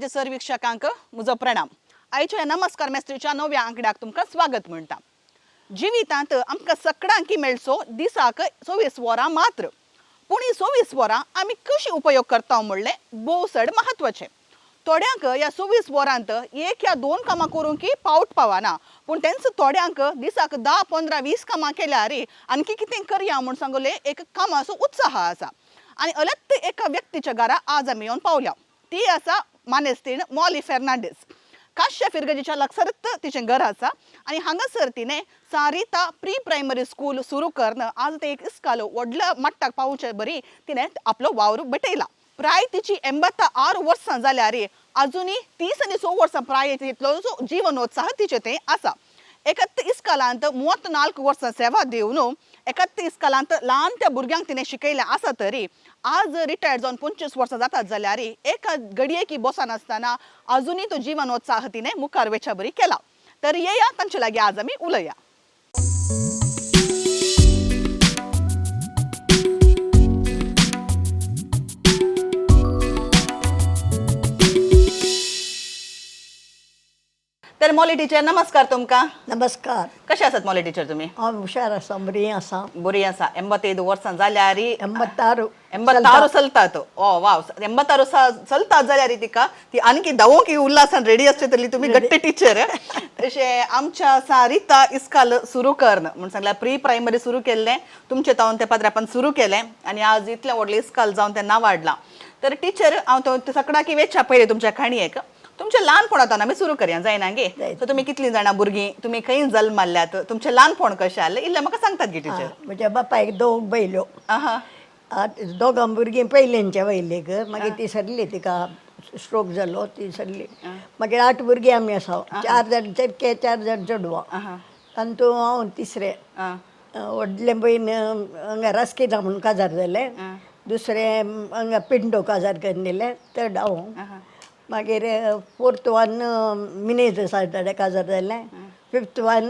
Sir वीक्षकांक म्हजो प्रणाम। आयच्या नमस्कार मेस्त्रीच्या नव्या आंकड्याक तुमकां स्वागत म्हणटा। जिवितांत आमकां सगळ्यांक मेळचो दिसाक 24 वरां मात्र, पूण ही 24 वरां आमी कशी उपयोग करता म्हणलें बोसड महत्वाचें। थोड्यांक ह्या 24 वरांत एक या दोन कामां करूंक पावट पावना, पूण तेंच थोड्यांक दिसाक 10, 15, 20 कामां केल्यार आणखी कितें करया म्हूण सांगले एक कामाचो उत्साह आसा। आनी अलग एका व्यक्तीच्या घरा आज आमी येवन पावल्या। ती आसा मानेस्तीन मॉली फेर्नांडीस। काश्या फिरगजीच्या लागसारच तिचें घर आसा आनी हांगासर तिणें सारिता प्री प्रायमरी स्कूल सुरू करून आज ते एक इस्कालो व्हडल्या मट्टाक पावचे बरी तिणें आपलो वावर भेटयला। प्राय तिची 86 वर्सां जाल्यार अजुनी 30 आनी 6 वर्सां प्राय तितलो जीवनोत्साह तिचे तें आसा। एकाच इस्कालांत 34 वर्सां सेवा दिवन एकाच इस्कालांत ल्हान त्या भुरग्यांक तिणें शिकयलें आसा तरी आज रिटायर्ड जावन 25 वर्सां जातात जाल्यार एका घडयेकी बसनासतना अजुनी तो जीवनोत्साह तिणें मुखार वेच्या बरी केला। तर येया तांचे लागीं आज आमी उलया। तर मॉली टीचर नमस्कार तुमकां। नमस्कार। कशे आसात मॉली टीचर तुमी? हांव हुशार आसा, बरी आसा। बरी आसा। 85 वर्सां जाल्यार 86 चलतात। ओ वाव, 86 चलतात जाल्यार तिका ती आणखी धावूंक उल्हासान रेडी आसतली तुमी गट्टे टीचर। तशें आमच्या सारिता इस्काल सुरू करण म्हण सांगल्यार प्री प्रायमरी सुरू केल्लें, तुमचे तावन ते पाद्रापान सुरू केलें आनी आज इतलें व्हडलें इस्काल जावन तें नांव वाडलां। तर टीचर हांव सकाळी वेचच्या पयलीं तुमच्या काणयेक तुमचे ल्हानपणांतल्यान आमी सुरू करया जायना गे। सो तुमी कितलीं जाणां भुरगीं, तुमी खंय जल्माल्ल्यात, तुमचें ल्हानपण कशें आसलें इल्लें म्हाका सांगतात गे टीचर। म्हज्या बापायक 2 बैलो, दोगां भुरगीं पयलेंचे वयले ग, मागीर ती सरली, तिका स्ट्रोक जालो, ती सरली। मागीर 8 भुरगीं आमी आसा, 4 जाण चेडके, 4 जाण चेडवां, तातूंत हांव तिसरें। व्हडलें बहीण हांगा रास्किना म्हणून काजार जालें, दुसरें हांगा पिंडो काजार करून दिलें, थर्ड हांव। मागीर 4th वन मिनेज सायटाडे काजार जालें, 5th वन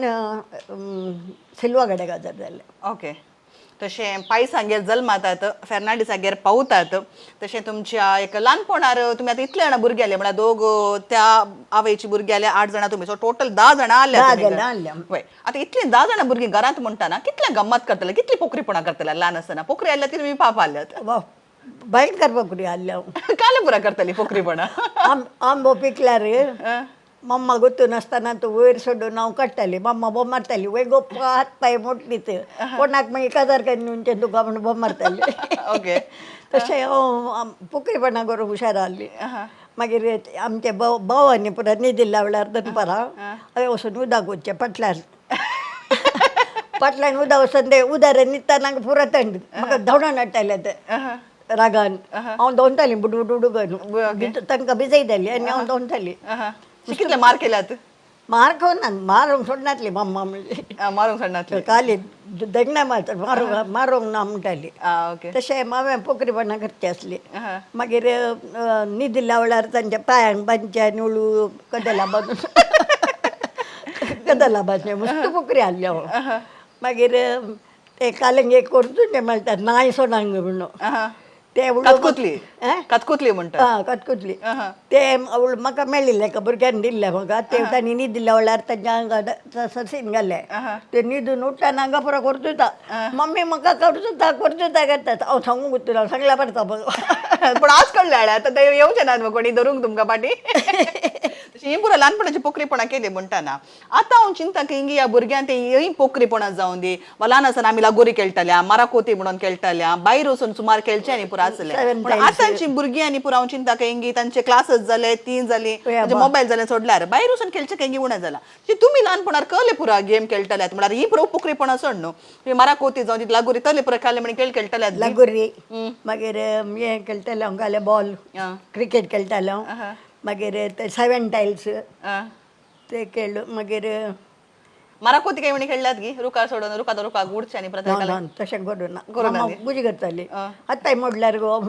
सिल्वागडे काजार जालें। ओके। तशें पायसांगेर जल्मातात, फेर्नांडिसागेर पावतात, तशें तुमच्या एक ल्हानपणार तुमी आतां इतले जाणां भुरगे आले म्हळ्यार दोग त्या आवयची भुरगीं आले 8 जाणां तुमी, सो टोटल 10 जाणां आल्या। वय आतां इतलीं 10 जाणां भुरगीं घरांत म्हणटाना कितलें गम्मत करतले, कितली पोखरीपणां करतले ल्हान आसतना? पोखरी आल्या ती तुमी पाप आल्यात? भयंकर पोखरी हाडल्या। काल पुरा करतली पोखरीपणां? आंबो पिकल्यार मम्मा गुतून आसतना तूं वयर सोडून हांव काडटाली, मम्मा बोम मारताली, वय गोप हात पांय मोडलीत, कोणाक मागीर काजार करून तुका म्हणून बोम मारताली। ओके। तशें हांव पोखरीपणां करूंक हुशार आहली। मागीर आमच्या भावांनी पुरा न्हिदी लावल्यार दनपारां हांवें वचून उदक वचचें फाटल्यान फाटल्यान उदक वचून ते उदार न्हिदतना पुरो थंड म्हाका धांवडावन हाडटाले ते रागान। हांव धांवताली बुडू करून, तांकां भिजयताली आनी हांव धांवताली। कितले मार केल्यात? मार खावना, मारूंक सोडनातली मम्मा म्हणजे, मारूंक सोडनातली, खाली दगना मारता, मारूंक ना म्हणटाली। तशें हांवें पोखरीपणां करची आसली। मागीर न्हिदी लावल्यार तांच्या पांयांक बांदचे निवळू कदेला बांदून कदेला बांदचे मस्त पोखरी हाडली हांव। मागीर ते कालंगे करचुंडे म्हणटात नाय सोडांग म्हणून, ते कतकुतली म्हणटा। कतकुतली ते म्हाका मेळिल्ले एका भुरग्यान दिल्ले म्हाका, ते तांणी न्हिदी लावल्यार तांच्या आंगार ससीन घाले, ते न्हिदून उठ्ठाना हांगा पुरो करचुता, मम्मी म्हाका करचुता करतात, हांव सांगूंक उरता सांगल्या पडटा पण आज कळलें आतां ते येवचे नात कोणी धरूंक तुमकां पाटी? ही पुरो ल्हानपणाची पोखरीपणां केली म्हणटाना आतां हांव चिंता की ह्या भुरग्यांक ते ही पोखरीपणां जावन दी, ल्हान आसतना आमी लागोरी खेळटाल्या, माराकोती म्हणून खेळटाल्या, भायर वचून सुमार खेळचे आनी पुरो आसलें। पण आतांची भुरगीं आनी पुरो हांव चिंता की तांचे क्लासेस जाले, ती जाली, मोबायल जाले सोडल्यार भायर वचून खेळचे केंगी उणें जाला। तुमी ल्हानपणार कहले पुरा गेम खेळटाल्यात म्हळ्यार ही पुरो पोखरीपणां सोड न्हू, माराकोती जावन ती लागोरी तले पुरो खेळले म्हण खेळ खेळटाल्यात लागोरी। मागीर हें खेळटाले हांव घाले बॉल, क्रिकेट खेळटाले हांव। मागीर ते 7 टायल्स ते खेळ्ळो। मागीर माराकोती काही म्हणी खेळल्यात गी, रुकार सोडून रुका उडचे आनी तशें करूना बुजी करताली, आतांय मोडल्यार गो।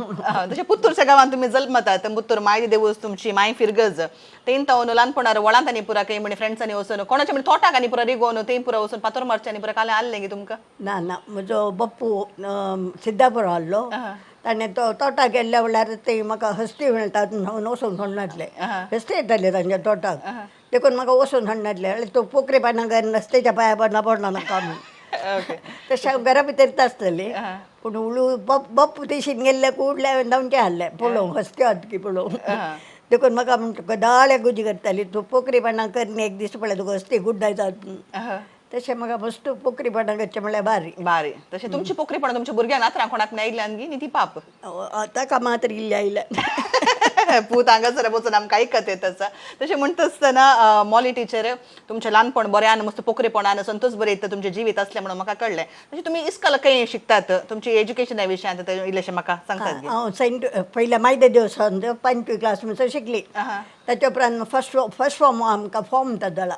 तशें पुत्तूरच्या गांवांत तुमी जल्मतात, पुत्तूर माय देवूस तुमची माय फिरगज, तें तावन ल्हानपणार वळांत आनी पुरा काही म्हणे फ्रेंड्सांनी वचून कोणाच्या म्हणे तोटाक आनी पुरा रिगोवन तें पुरा वचून पातोर मारचे आनी पुरा कालें आसलें गी तुमकां? ना, म्हजो बप्पू सिद्धापूर आहलो, ताणें तो तोटाक गेल्ल्या वेळार ते म्हाका हस्ती मेळटात म्हणून वचून हाडनातले हस्ती येताले तांच्या तोटाक देखून म्हाका वचून हाडनातले तो पोखरेपणां घालून रस्त्याच्या पांया पडना पडना नाका म्हणून तशें हांव घरा भितर आसतलें पूण उलू बप्प दिशीन गेल्ले कुडले धांवचे हाडले पळोवंक हस्त्यो हात की पळोवंक देखून म्हाका म्हणटा दाळे गुजी करताली तूं पोखरेपणां करनी एक दीस पळय तुका हस्ती गुड्डायतात तशें म्हाका वस्तू पोखरेपणां करचें म्हणल्यार बारी तशें तुमची पोखरीपणां तुमच्या भुरग्यांक नातरां कोणाक मेळिल्ल्यान गी न्ही ती पाप ताका मात्र इल्ल्या आयल्या पूत हांगासर बसून आमकां आयकत येत आसा तशें म्हणटा आसतना मॉली टिचर तुमचें ल्हानपण बऱ्यान मस्त पोखरेपणान संतोष बरें येता तुमचें जिवीत असलें म्हणून म्हाका कळलें तशें तुमी इस्कॉल खंय शिकतात तुमची एज्युकेशना विशयांत इल्लेशें म्हाका सांगतात हांव सेंट पयल्या मायदे देवस्थान 5वी क्लास म्हणसर शिकली ताचे उपरांत फर्स्ट फॉर्म आमकां फॉर्म दिला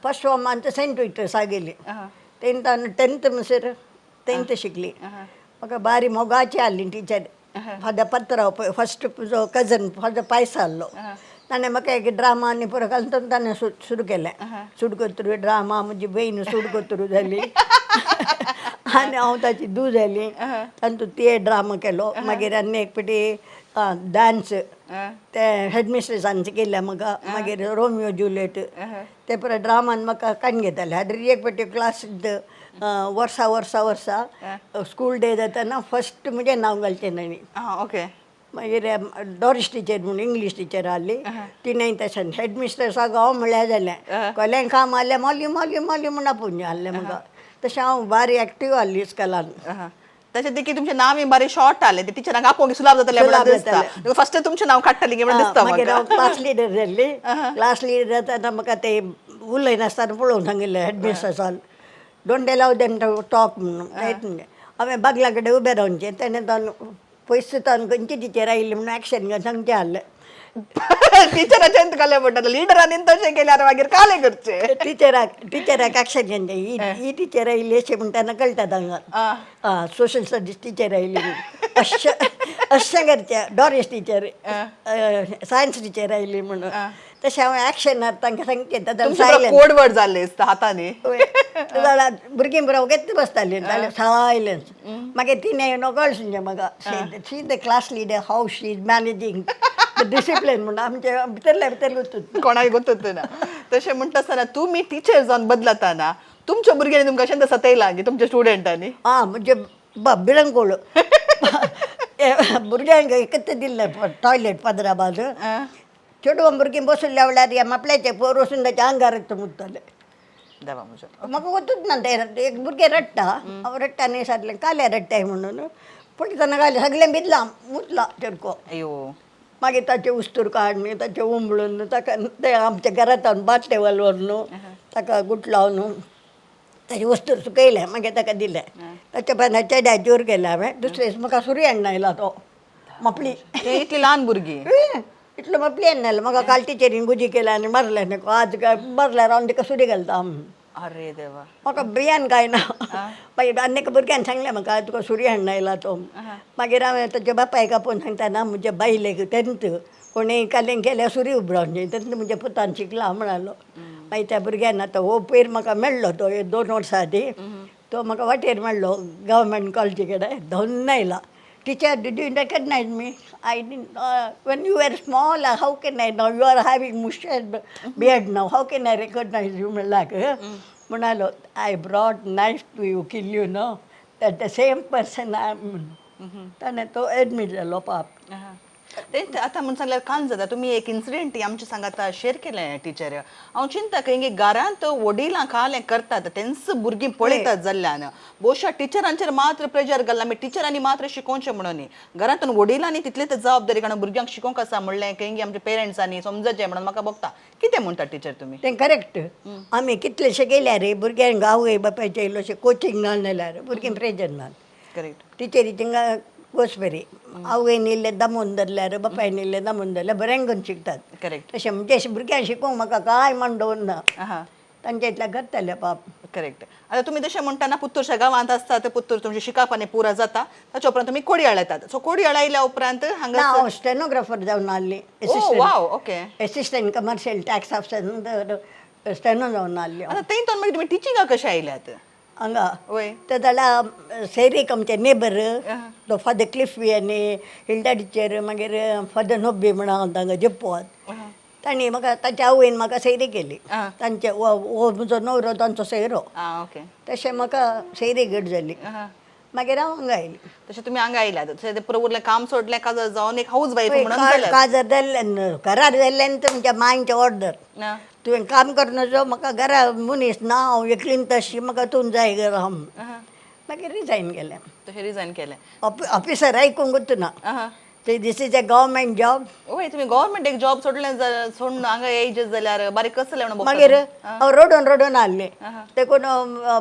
फर्स्ट फॉर्मान सेंट विक्टर्सा गेली टेंथ म्हणसर टेंथ शिकली म्हाका बारी मोगाची हाडली टिचर फादर पत्राव फर्स्ट जो कजन फादर पायसा आहलो ताणें म्हाका एक ड्रामा आनी पुरो घालून ताणें सुरू केलें सुडकोत्रू ड्रामा म्हजी बहीण सुडकोत्रू जाली आनी हांव ताची धूव जाली तातूंत ती ड्रामा केलो मागीर आनी एक फावटी डान्स ते हेडमिस्ट्रेसान केल्या म्हाका मागीर रोमियो जुलियट ते परत ड्रामान म्हाका काण घेताले हाडरी एक फावटी क्लास वर्सा स्कूल डे जाताना फर्स्ट म्हजें नांव घालचें तांणी ओके मागीर डॉरिस टिचर म्हणून इंग्लीश टिचर आहली तिणें तशें हेडमिस्ट्रेसाक हांव म्हळ्यार जालें कोल्यान काम आहलें मोली मोली मोली म्हूण आपूण आहलें म्हाका तशें हांव बारी एक्टीव आहली इस्कॉलान तशें देखीक तुमचें नांव बरें शॉर्ट आलें ते टिचरांक आपोवंक सुलाभ जातालें फर्स्ट तुमचें नांव काडटालीं म्हणून दिसता मागीर हांव क्लास लिडर जाल्ली क्लास लिडर जाताना म्हाका ते उलयनासतना पळोवन सांगिल्लें हेडमिस्ट्रेसान don't allow them to talk म्हणून हांवें बागला कडेन उबें रावचें तेणें पयस खंयची टिचर आयिल्ली म्हणून एक्शन घेवन सांगचें आहलें टिचराचें काले पडटलें लिडरांनी तशें केल्यार मागीर काले करचें टिचराक एक्शन घेवचें ही टिचर आयिल्ली अशें म्हणटाना कळटा तांकां सोशल स्टडीज टीचर आयिल्ली अशें करचें डॉरिस टीचर सायन्स टीचर आयिल्ली म्हणून तशें हांव एक्शनार तांकां सांगचें कोड वर्ड जाल्ले हातांनी भुरगीं बरोबर घेत बसतालीं जाल्यार सायलन्स मागीर तिणें नकळ सुंजे म्हाका she the class leader how she is managing discipline म्हणून आमच्या भितरल्या भितर वचून कोणाक गोतूच ना तशें म्हणटा आसतना तुमी टिचर जावन बदलताना तुमच्या भुरग्यांनी तुमकां अशें सतयलां की तुमच्या स्टुडंटांनी म्हणजे बिळंकोळ भुरग्यांक एकच दिल्लें टॉयलेट पदरा बाजू चेडवां भुरगीं बसल्या वेळार ह्या मापल्याचे पोर वचून ताच्या आंगार मुतले म्हाका वचूच ना ते एक भुरगें रडटा हांव रडटा न्ही सांगलें काले रडटाय म्हणून पळयतना घालें सगळें भिजलां मुतला चेडको मागीर ताचें उस्तूर काडून ताचें उमळून ताका ते आमच्या घरांत हाडून बाटलेवल व्हरून ताका गुट लावन ताचें वस्तूर सुकयलें मागीर ताका दिलें ताच्या पानार चेड्याचेर गेलें हांवें दुसरे दीस म्हाका सुरी हाडून आयला तो मापली इतली ल्हान भुरगीं इतलो मापली हाडून आयला म्हाका काल टिचरीन गुजी केल्या आनी मारलें न्ही आज मारल्यार हांव तिका सुरी घालता अरे देवा म्हाका भियान काय ना मागीर आनी एका भुरग्यान सांगलें म्हाका तुका सुरी हाडून आयला तो मागीर हांवें ताच्या बापायक आपोवन सांगता म्हज्या बायलेक टेंथ कोणें कालें केल्यार सुरी उबरावची टेंथ म्हज्या पुतान शिकला म्हणालो मागीर त्या भुरग्यान आतां हो पयर म्हाका मेळ्ळो तो 2 वर्सां आदी तो म्हाका वाटेर मेळ्ळो गव्हर्मेंट कॉलेजी कडेन धांवन आयला teacher did you रेकग्नायज me I when you were small how can I now you are having mustache beard now how can I recognize you म्हणालो I brought knife to you kill you no that the same person I am ताणें तो admit जालो पाप ते आतां म्हणून सांगल्यार कान जाता तुमी एक इन्सिडेंट आमचे सांगात शेअर केलें टिचर हांव चिंता की घरांत वडिलां कालें करतात तेंच भुरगीं पळयतात जाल्ल्यान भोवशा टिचरांचेर मात्र प्रेजर घालना मागीर टिचरांनी मात्र शिकोवचें म्हणून घरांतून वडिलांनी तितलेच जबाबदारी कारण भुरग्यांक शिकोवंक आसा म्हणलें की आमच्या पेरंट्सांनी समजचें म्हणून म्हाका बघता कितें म्हणटा टिचर तुमी तें करेक्ट आमी कितलेशे गेल्यार भुरग्यांक आवय बापायचे इल्लोशें कोचिंग नाल्यार भुरगीं प्रेजर ना करेक्ट टिचरी तिंगा गोस बरी आवयन इल्लें दामून धरल्यार बापायन इल्लें दामून धरल्यार बरें करून शिकतात करेक्ट तशें म्हणजे भुरग्यांक शिकोवंक म्हाका कांय मन दवरना तांच्या इतल्या करतले पाप करेक्ट आता तुम्ही जशें म्हणटाना पुत्तूरच्या गांवांत आसता ते पुत्तूर तुमचे शिकाप आनी पुरा जाता ताच्या उपरांत तुमी कोडयाळ येतात सो कोडयाळ आयल्या उपरांत हांगा हांव स्टेनोग्राफर जावन आहली wow okay assistant commercial tax officer steno जावन आहली आता थंयतून मागीर तुमी टिचिंगाक कशें आयल्यात हांगा वय तर जाल्यार सैरीक आमचे नेबर तो फादर क्लिफी आनी हिल्डा टिचर मागीर फादर नोब्बी म्हणून हांव तांकां जेपवत तांणी म्हाका ताच्या आवयन म्हाका सैरी केली तांचे हो म्हजो न्हवरो तांचो सैरो ओके तशें म्हाका सैरी घट जाली मागीर हांव हांगा आयली तशें तुमी हांगा आयल्यात तशें ते पुरो उरलें काम सोडलें काजर जावन एक हाऊस वायफ म्हणून जाल्यात काजार जाल्ल्यान घरार जाल्ल्यान तर म्हणजे मांयचें ऑर्डर तुवें काम करनाचो म्हाका घरा मनीस ना हांव एकलीन तशी म्हाका तूं जाय घर हम मागीर रिजायन केलें तशें रिजायन केलें ऑफिसर आयकूंक वचना this is a government job वय तुमी गव्हर्मेंट एक जॉब सोडलें सोडून हांगा येयचे जाल्यार बारीक कसं म्हणून मागीर हांव रडोन हाडलें देखून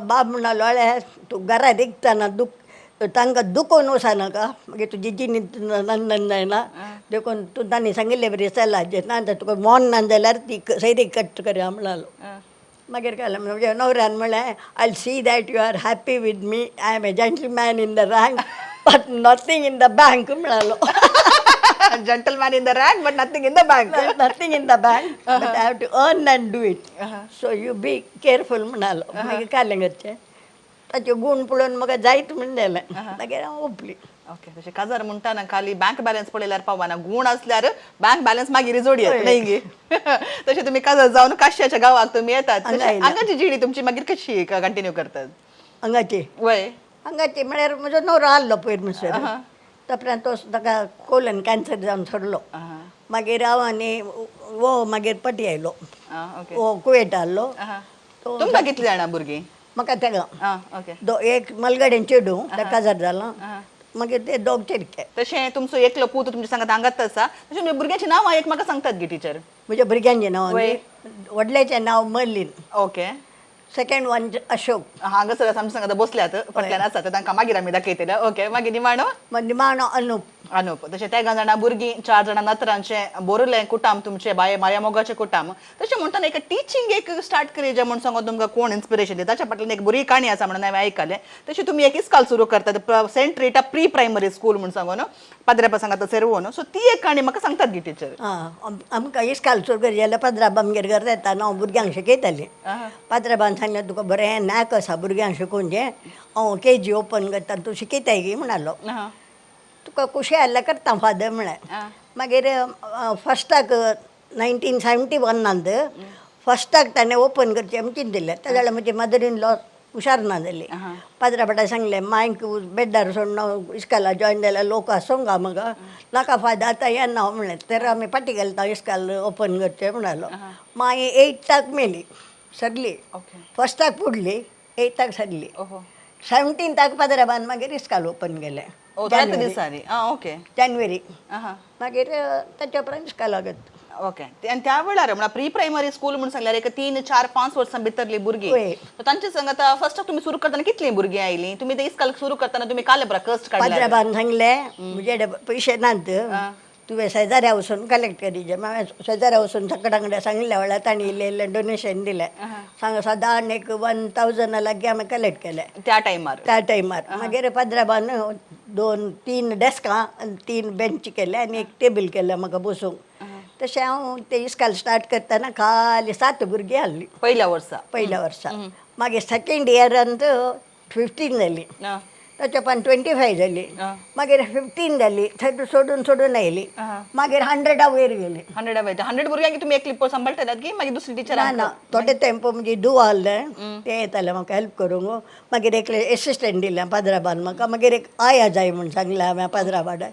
बाब म्हणालो अळे तूं घरा देखताना तांकां दुखोवन वचनाका मागीर तुजी जिणी नंदन जायना देखून तूं तांणी सांगिल्लें बरें चला ना तुका मोन ना जाल्यार ती सैरी कट करया म्हणलो मागीर केलें म्हणजे न्हवऱ्यान म्हणलें I see that you are happy with me I am a gentleman in the rank but nothing in the bank म्हणालो gentleman in the rank but nothing in the bank nothing in the bank but I have to earn and do it so you be careful म्हणालो मागीर कालें करचें ताचे गूण पळोवन म्हाका जायत म्हण दिलें मागीर हांव ओपली ओके तशें काजार म्हणटाना खाली बँक बॅलन्स पळयल्यार पावना गुण असल्यार बँक बॅलन्स मागीर जोडयात न्हय गे तशें तुमी काजार जावन काश्याच्या गांवाक तुमी येतात हांगाची जिणी तुमची मागीर कशी कंटिन्यू करतात हांगाची वय हांगाची म्हळ्यार म्हजो न्हवरो आहलो पयर म्हणसर तोपर्यंत तो ताका कोलन कॅन्सर जावन सोडलो मागीर हांव आनी वो मागीर पटी आयलो वो कुवेट आहलो तुमकां कितलीं जाणां भुरगीं म्हाका तेका ओके एक मलगडेन चेडूं ताका काजार जालो मागीर ते दोग चेडके तशें तुमचो एकलो पूत तुमच्या सांगात हांगाच आसा तशें तुमच्या भुरग्याचें नांव एक म्हाका सांगतात गे टिचर म्हज्या भुरग्यांचें नांव व्हडल्याचें नांव Merlin okay second one Ashok हांगासर आमच्या सांगात बसल्यात फाटल्यान आसात तांकां मागीर आमी दाखयतले ओके मागीर निमाणो निमाणो अनुप तशें तेगा जाणां भुरगीं 4 जाणां नत्रांचें बोरलें कुटाम तुमचें माया मोगाचें कुटाम तशें म्हणटाना एक टिचींग एक स्टार्ट करी जें म्हण सांगो तुमकां कोण इन्स्पिरेशन दिता ताच्या फाटल्यान एक बरी काणी आसा म्हणून हांवें आयकलें तशी तुमी एक इस्काल सुरू करतात Saint Rita pre primary school म्हण सांगून पाद्रेपा सांगात सेरवून सो ती एक काणी म्हाका सांगतात गी टिचर आमकां इस्काल सुरू करी जाल्यार पाद्राबा आमगेर घर येता हांव भुरग्यांक शिकयतालें पाद्राबान सांगलें तुका बरें नॅक आसा भुरग्यांक शिकोवचें हांव KG ओपन करता तूं शिकयताय गी म्हणालो तुका खुशी आसल्यार करता फादर म्हळें मागीर फस्टाक 1971 फस्टाक ताणें ओपन करचें आमी चिंतिल्लें तेज्या वेळार म्हजी मदर इन लॉ हुशार ना जाली पाद्राबाटा सांगलें मांयक बेड्डार सोडून इस्काला जॉयन जाल्यार लोक आसोंगा म्हाका नाका फादर आतां येना हांव म्हणलें तर आमी पाटी घालता इस्काल ओपन करचें म्हणालो मागीर 8थाक मेली सरली फस्टाक पुडली 8थाक सरली 17थाक पाद्राबान मागीर इस्काल ओपन केलें जानेवारी मागीर ताच्या उपरांत इस्काला घेत ओके आनी त्या वेळार म्हणल्यार प्री प्रायमरी स्कूल म्हणून सांगल्यार एक 3, 4, 5 वर्सां भितरली भुरगीं तांचे सांगात फस्टाक तुमी सुरू करतना कितलीं भुरगीं आयलीं तुमी ते इस्काल सुरू करतना तुमी काले बरा कस्ट काडले पाद्राबान सांगलें म्हजे पयशे नात तुवें शेजाऱ्या वचून कलेक्ट करीचे हांवें शेजाऱ्या वचून सकाळ कडेन सांगिल्ल्या वेळार तांणी इल्लें डोनेशन दिलें सादारण एक 1000 लागीं हांवें कलेक्ट केलें त्या टायमार मागीर पाद्राबान 2-3 डेस्कां आनी 3 बेंच केले आनी एक टेबल केलें म्हाका बसूंक तशें हांव ते इस्काल स्टार्ट करतना खाली 7 भुरगीं आहलीं पयल्या वर्सा मागीर सेकंड इयरांत 15 जालीं ताच्या उपरांत 25 जाली मागीर 15 जाली थंय सोडून आयली मागीर 100 वयर गेली 100 भुरग्यांक तुमी एकली सांबाळटात की मागीर दुसरी टिचर ना थोडे तेंपो म्हणजे दुवा आहलें ते येतालें म्हाका हेल्प करूंक मागीर एक एसिस्टंट दिलें पाद्राबान म्हाका मागीर एक आया जाय म्हूण सांगलें हांवें पाद्राबाडा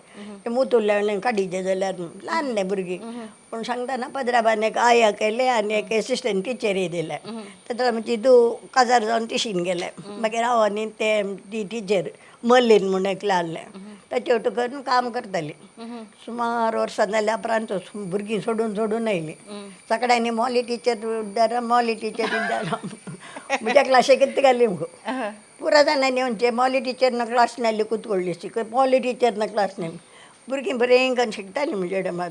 मूत उरलें काडिचें जाल्यार ल्हानलें भुरगीं पूण सांगतना पाद्राबान एक आया केलें आनी एक एसिस्टंट टिचरी दिलें तेन्ना म्हणजे काजार जावन तिशीन गेलें मागीर हांव आनी ते ती टिचर मर्लीन म्हूण एक लागलें ताचे वटू करून काम करतालीं सुमार वर्सां जाल्या उपरांत भुरगीं सोडून आयलीं सगळ्यांनी मॉली टिचर म्हज्या क्लासीक कितें घाली मुगो पुरा जाणांनी म्हणजे मॉली टिचरना क्लास नासली कुतकोळ्ळी शिक मॉली टिचरना क्लास नाही भुरगीं बरें करून शिकतालीं म्हजे डॅमात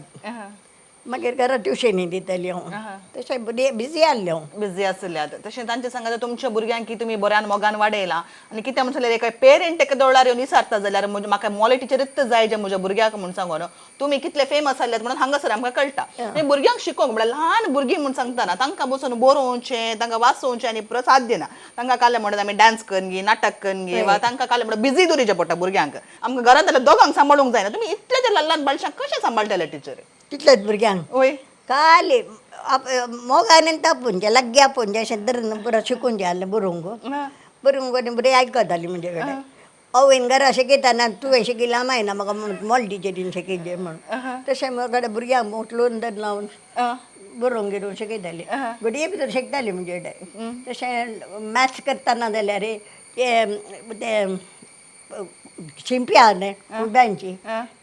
मागीर घरा ट्युशनी दिताली हांव तशें बिजी आसलें हांव बिझी आसल्यात तशें तांचे सांगात तुमच्या भुरग्यांक की तुमी बऱ्यान मोगान वाडयला आनी कितें म्हणून जाल्यार एक पेरंट एका दोळ्यार येवन विचारता जाल्यार म्हणजे म्हाका मोले टिचरीच जाय जे म्हज्या भुरग्याक म्हणून सांगून तुमी कितले फेमस जाल्यात म्हणून हांगासर आमकां कळटा आनी भुरग्यांक शिकोवंक म्हणल्यार ल्हान भुरगीं म्हणून सांगतना तांकां बसून बरोवचें तांकां वाचोवचें आनी साध्य ना तांकां काले म्हणत आमी डान्स करन गी नाटक करन गी वा तांकां काले म्हणून बिझी दवरचें पडटा भुरग्यांक आमकां घरांत जाल्यार दोगांक सांबाळूंक जायना तुमी इतले जे ल्हान बालशांक कशें सांबाळटले टिचर तितलेच भुरग्यांक वय काले मोगान तापोवचें लाग्या आपोवचें अशें धरून पुरो शिकोवचें आसलें बरोवंक आनी बरें आयकतालीं म्हणजे कडेन आवयन घरा शिकयताना तुवें शिकयलां मायना म्हाका मोल टिचरीन शिकयचें म्हणून तशें म्हाका भुरग्यांक उठलोवन धर लावन बरोवंक गिरोवंक शिकयतालीं घडये भितर शिकतालीं म्हणजे कडेन तशें मॅथ्स करतना जाल्यार ते शिंपी आहा न्हय उड्डांची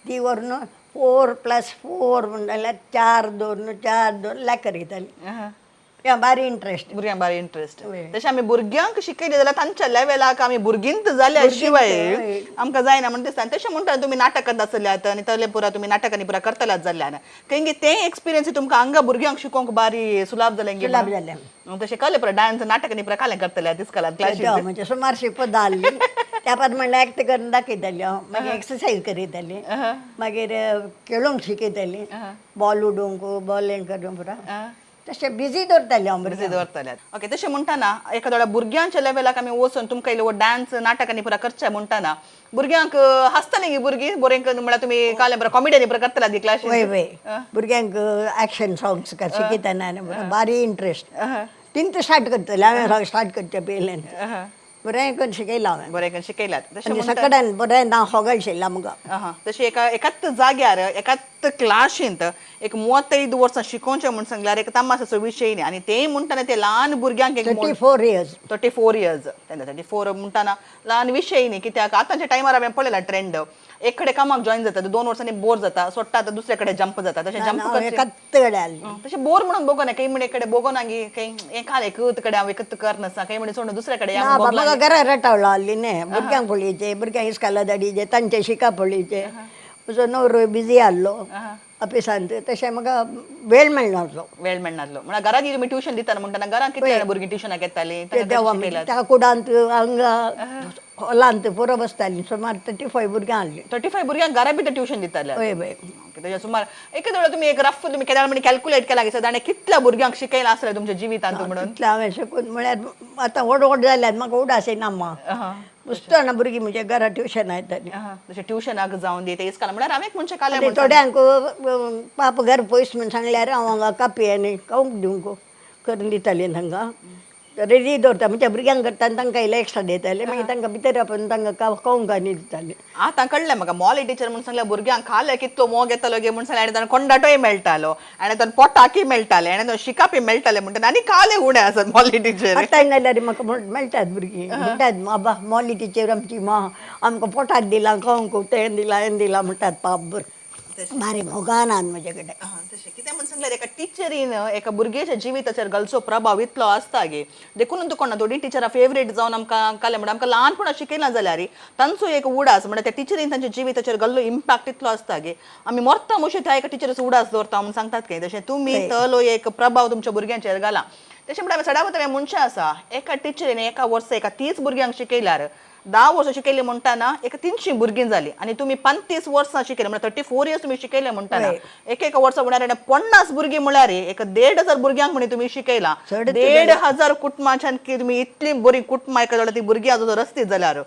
ती व्हरून 4+4 म्हणल्यार 4 2 4 2 लेकर घेताली बारी इंट्रस्ट भुरग्यांक बारी इंट्रस्ट तशें आमी भुरग्यांक शिकयलें जाल्यार तांच्या लेवलाक आमी भुरगींच जाल्या शिवाय आमकां जायना म्हणून दिसता तशें म्हणटा तुमी नाटकांत आसल्यात आनी तले पुरा तुमी नाटकांनी पुरा करतल्यात जाल्यार कांय तें एक्सपिरियन्स तुमकां हांगा भुरग्यांक शिकोवंक बारी सुलाभ जालें तशें कळ्ळें पुरा डान्स नाटकांनी पुरा कालें करतल्यात दिसकलात क्लासीस म्हणजे सुमारशी पदां आसलीं त्या पात म्हणल्यार एक्ट करून दाखयतालीं हांव मागीर एक्सरसायज करीतालीं मागीर खेळोंक शिकयतालीं बॉल उडोवंक बॉल हें करून पुरा तशें बिजी दवरतालें हांव बिजी दवरतल्यात ओके तशें म्हणटाना एका थोड्या भुरग्यांच्या लेवलाक आमी वचून तुमकां इल्लो डान्स नाटकांनी पुरा करचें म्हणटाना भुरग्यांक हसतलीं गी भुरगीं बरें म्हळ्यार तुमी काले बरें कॉमेडियनी पुरा करतल्यात गी क्लासीस वय भुरग्यांक एक्शन सॉंग्स शिकयताना बारी इंट्रस्ट तिंत स्टार्ट करतलें हांवें स्टार्ट करचें पयलें बरें करून शिकयलां हांवें बरें करून शिकयल्यात तशें सकाळीं बरें नांव होगळशिल्लें आमकां तशें एकाच जाग्यार एकाच क्लासींत एक 35 वर्सां शिकोवचें म्हूण सांगल्यार एक तमाशाचो विशय न्ही आनी तेंय म्हणटाना ते ल्हान भुरग्यांक 34 इयर्स 34 इयर्स तेन्ना 34 म्हणटाना ल्हान विशय न्ही कित्याक आतांच्या टायमार हांवें पळयलां ट्रेंड एक कडेन कामाक जॉइन जाता 2 वर्सांनी बोर जाता सोडटा आतां दुसरे कडेन जंप जाता तशें जंप तशें बोर म्हणून बगोना काही म्हणे कडेन बगोना गी काही एखाद एकूत कडेन हांव एकूत कर नासा काही म्हणे सोडून दुसरे कडेन म्हाका घरा रटावलो आसली न्ही भुरग्यांक पळोवचें भुरग्यांक इस्काला धाडीचें तांचे शिका पळोवचें म्हजो न्हवरो बिजी आसलो ऑफिसांत तशें म्हाका वेळ मेळनासलो म्हळ्यार घरांत तुमी ट्युशन दिताना म्हणटाना घरांत कितले भुरगीं ट्युशनाक येतालीं त्या कुडांत हांगा हॉलांत पुरो बसतालीं सुमार 35 भुरग्यां आसलीं 35 भुरग्यांक घरा भितर ट्युशन दिताले हय हय तेच्या सुमार एका वेळा तुमी एक रफ तुमी केन्ना म्हण कॅल्क्युलेट केला की सादारण कितल्या भुरग्यांक शिकयलां आसलें तुमच्या जिवितांत म्हणून इतलें हांवें शिकून म्हळ्यार आतां व्हड जाल्यात म्हाका उडासय ना बुसतना भुरगीं म्हणजे घरा ट्युशनाक येतालीं तशें ट्युशनाक जावन दी ते इसकाला म्हळ्यार हांवें एक म्हणचें कालें थोड्यांक पाप घर पयस म्हूण सांगल्यार हांव हांगा कापी आनी खावंक दिवंक करून दितालीं तांकां रेडी दवरता म्हणजे भुरग्यांक करता आनी तांकां इल्लो एक्स्ट्रा दितालें मागीर तांकां भितर आपण तांकां खावंक आनी दितालीं आतां कळ्ळें म्हाका मॉली टिचर म्हणून सांगल्यार भुरग्यांक खाले कितलो मोग येतालो गे म्हणून सांगल्यार आनी तांकां कोंडाटोय मेळटालो आनी तांकां पोटाकय मेळटालें आनी शिकापय मेळटालें म्हणटा आनी काले उणे आसात मॉली टिचर आतां जाल्यार म्हाका मेळटात भुरगीं म्हणटात बाबा मॉली टिचर आमची आमकां पोटाक दिलां खावंक तें दिलां हें दिलां म्हणटात पाप बरें बारी मोगान आन म्हजे कडेन तशें कितें म्हणून सांगल्यार एका टिचरीन एका भुरग्याच्या जिविताचेर घालचो प्रभाव इतलो आसता गे देखून तुका थोडी टिचरां फेवरेट जावन आमकां काले म्हणून आमकां ल्हानपणा शिकयलां जाल्यार तांचो एक उडास म्हणल्यार त्या टिचरीन तांच्या जिविताचेर घाल्लो इम्पॅक्ट इतलो आसता गे आमी मरता अशें त्या एका टिचरीचो उडास दवरता म्हणून सांगतात काय तशें तुमी तलो एक प्रभाव तुमच्या भुरग्यांचेर घाला तशें म्हणल्यार सडावत मनशां आसा एका टिचरीन एका वर्सा एका 30 भुरग्यांक शिकयल्यार 10 वर्सां शिकयली म्हणटाना एक 300 भुरगीं जाली आनी तुमी 35 वर्सां शिकयले म्हळ्यार 34 इयर्स तुमी शिकयले म्हणटाना एक वर्सा म्हळ्यार 50 भुरगीं म्हळ्यार एक 1,500 भुरग्यांक म्हणे तुमी शिकयला 1,500 कुटुंबांच्यान तुमी इतली बरी कुटुंबां एका ती भुरगीं आजो रस्ते जाल्यार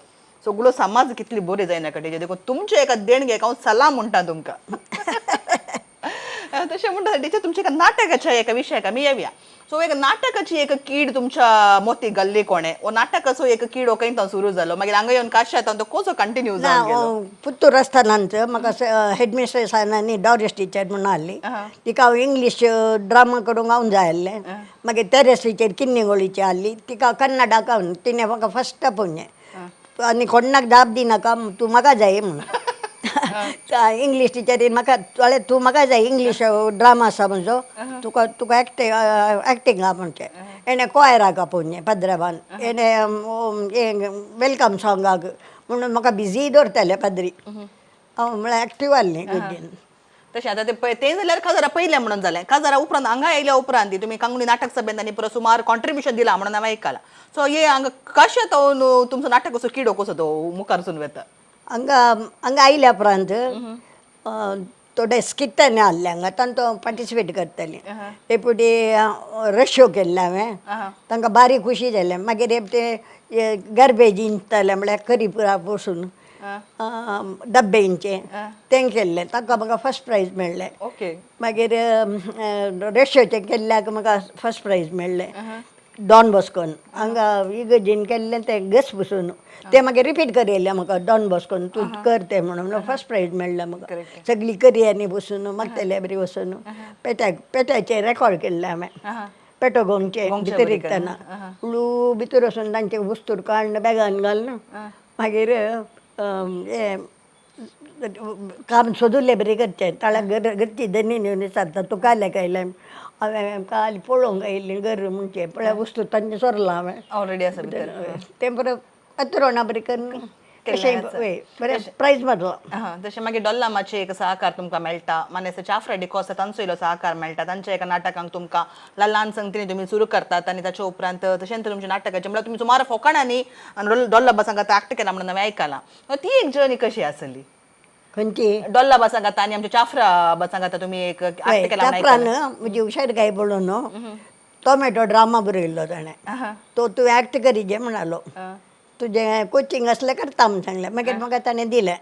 सगळो समाज कितली बरी जायना कडेन देखून तुमचे एका देणगेक हांव सलाम म्हणटा तुमकां तशें म्हणटा टिचर तुमच्या एका नाटकाच्या एका विशयाक आमी येवया सो एक नाटकाची एक कीड तुमच्या मोती घाल्ली कोणे ओ नाटकाचो एक कीड खंय सुरू जालो मागीर हांगा येवन काश्या तो कसो कंटिन्यू जालो पुत्तूर आसतनाच म्हाका हेडमिस्ट्रेसांनी डॉरिस टीचर म्हणून आहली तिका हांव इंग्लीश ड्रामा करूंक हांव जाय आसलें मागीर तेरेस टीचर किन्नेगोळीची आहली तिका कन्नडाक तिणें म्हाका फस्ट पळोवचें आनी कोणाक जाप दिनाका तूं म्हाका जाय म्हणून इंग्लीश टिचरीन म्हाका तूं म्हाका जाय इंग्लीश ड्रामा आसा म्हजो तुका एक्टींग आहा म्हणचें एणें कोयराक आपोवचें पद्रबान एणें वेलकम सॉंगाक म्हणून म्हाका बिजी दवरतालें पद्री हांव म्हळ्यार एक्टीव आहलें गुड्डीन तशें आतां ते जाल्यार काजारां पयलें म्हणून जालें काजारां उपरांत हांगा येयल्या उपरांत तुमी कांगुणी नाटक सभेंत आनी परत सुमार कॉन्ट्रिब्युशन दिलां म्हणून हांवें आयकलां सो हे हांगा कशें तो तुमचो नाटक कसो किडो कसो तो मुखार वचून वता हांगा आयल्या उपरांत थोडे स्किटांनी आहले हांगा तांकां पार्टिसिपेट करतालीं एपुटी रश्यो केल्ले हांवें तांकां बारी खुशी जालें मागीर ते गार्बेज इंचताले म्हळ्यार करिपुरा बसून डब्बेंचे तें केल्लें ताका म्हाका फर्स्ट प्रायज मेळ्ळें ओके मागीर रश्योचे केल्ल्याक म्हाका फर्स्ट प्रायज मेळ्ळें डॉन बॉस्कोन हांगा इगर्जीन केल्लें तें घस बसून ते मागीर रिपीट करिल्लें म्हाका डॉन बॉस्कोन तूं कर तें म्हणून फर्स्ट प्रायज मेळ्ळें म्हाका सगळीं करियांनी बसून मागतले बरी वचून पेट्याचे रेकॉर्ड केल्ले हांवें पेटो गोंगचे भितर विकतना हळू भितर वचून तांचे वस्तूर काडून बॅगान घालून मागीर हे काम सोदुल्लें बरें करचें ताळ्याक घरची धनी नेवन विचारता तुका आलें काय हांवें काल पळोवंक येयल्ली घर म्हणचे पळय वस्तू तांचे सोरलां हांवें ऑलरेडी आसा भितर तें बरें अत्रोना बरें करून तशें बरें प्रायज म्हाजो तशें मागीर डॉल्लामाचे एक सहकार तुमकां मेळटा मानेसा चाफ्रा डिकॉस तांचो इलो सहकार मेळटा तांच्या एका नाटकांक तुमकां ल्हान संगतींनी तुमी सुरू करतात आनी ताच्या उपरांत तशेंच तुमच्या नाटकाचे म्हळ्यार तुमी सुमार फोकाणांनी डॉल्ला बासांक आतां एक्ट केला म्हणून हांवें आयकलां ती एक जर्नी कशी आसली खंयची डॉल्ला बासांक आतां आनी आमच्या चाफ्रा बासांक आतां तुमी एक एक्ट केला चाफ्रान म्हजी हुशार गाय पळोवन टोमॅटो ड्रामा बरयल्लो ताणें तो तूं एक्ट करीजे म्हणालो तुजें कोचिंग असलें करता म्हण सांगलें मागीर म्हाका ताणें दिलें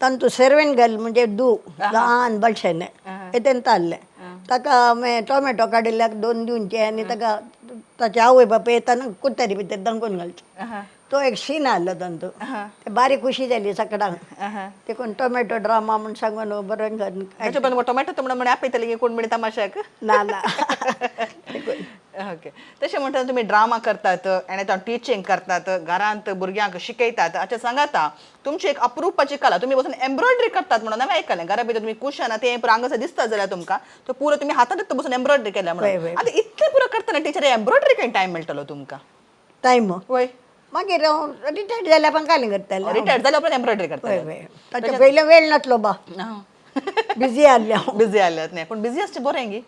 तातूंत सर्वेंट गर्ल म्हणजे ल्हान बलशें येतें ताल्लें ताका हांवें टोमॅटो काडिल्ल्याक 2 दिवचे आनी ताका ताचे आवय बापूय येताना कुत्तारी भितर दांगून घालचे तो एक सीन आहलो तांतू ते बारीक खुशी जाली सकाळांक ते कोण टोमॅटो ड्रामा म्हूण सांगून बरें टोमॅटो म्हणून आपयतले कोण म्हणे तमाशाक ना ना ओके तशें म्हणटा तुमी ड्रामा करतात आनी तो टिचींग करतात घरांत भुरग्यांक शिकयतात अच्छा सांगाता तुमची एक अप्रुपाची कला तुमी बसून एम्ब्रॉयडरी करतात म्हणून हांवें आयकलें घरा भितर तुमी कुशन तें पुरो हांगासर दिसता जाल्यार तुमकां तो पुरो तुमी हातांत बसून एम्ब्रॉयडरी केल्या म्हणून आतां इतलें पुरो करतना टिचर एम्ब्रॉयडरी काय टायम मेळटलो तुमकां टायम वय मागीर रिटायर्ड जाल्यार पण काली करताले रिटायर्ड जाल्यार उपरांत एम्ब्रॉयडरी करता ताच्या पयलें वेळ नासलो बा बिझी आहले हांव बिझी आल्यात न्ही पूण बिझी आसचें बरें गी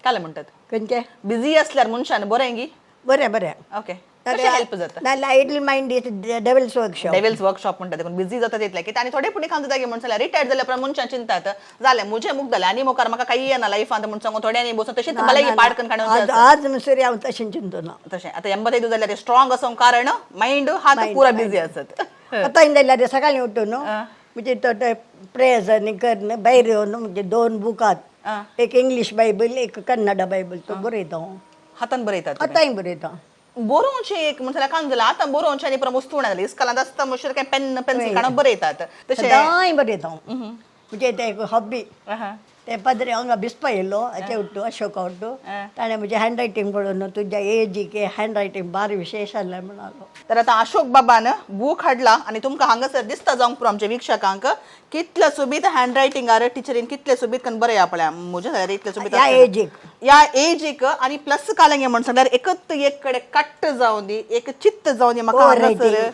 काले म्हणटात खंयचें बिझी असल्यार मनशान बरें गी बरें बरें ओके कशें हेल्प जाता नाल्यार idle mind is devil's workshop devil's workshop म्हणटा देखून बिझी जाता तितलें की आनी थोडे फुडें खावंक जाय म्हणून जाल्यार रिटायर्ड जाल्यार उपरांत मनशां चिंतात जालें म्हजें मुख जालें आनी मुखार म्हाका काही येना लायफांत म्हणून सांगून थोड्यांनी बसून तशीच भलायकी पाडकन काडून आज नसरी हांव तशें चिंतना तशें आतां 85 जाल्यार स्ट्रॉंग आसूंक कारण मायंड हात पुरा बिझी आसत आतां जाल्यार सकाळीं उठून म्हणजे तो प्रेयर्स आनी करन भायर येवन म्हणजे 2 बुकात एक इंग्लीश बायबल एक कन्नडा बायबल तो बरयता हांव हातान बरयतात आतांय बरयता बरोवचें एक म्हणल्यार कांय जाल्यार आतां बरोवचें आनी परत वस्तू जाली इस्कालांत आसता म्हणल्यार काय पेन पेन्सिल काडून बरयतात तशें सदांय बरयता हांव म्हणजे ते एक हॉबी ते पदरे हांगा बिस्पा येयलो हाचे उट्टू अशोका उट्टू ताणें म्हजें हँड रायटींग पळोवन तुज्या एजीक हँड रायटींग बार विशेश आसलें म्हणालो तर आतां अशोक बाबान बूक हाडला आनी तुमकां हांगासर दिसता जावंक पुरो आमच्या विक्षकांक कितले सुबीत हँड रायटिंगार टिचरीन कितले सुबीत करून बरया पळय म्हज्या जाल्यार इतले सुबीत ह्या एजीक आनी प्लस कालेंगे म्हण सांगल्यार एकच एक कडेन कट्ट जावन दी एक चित्त जावन दी म्हाका हांगासर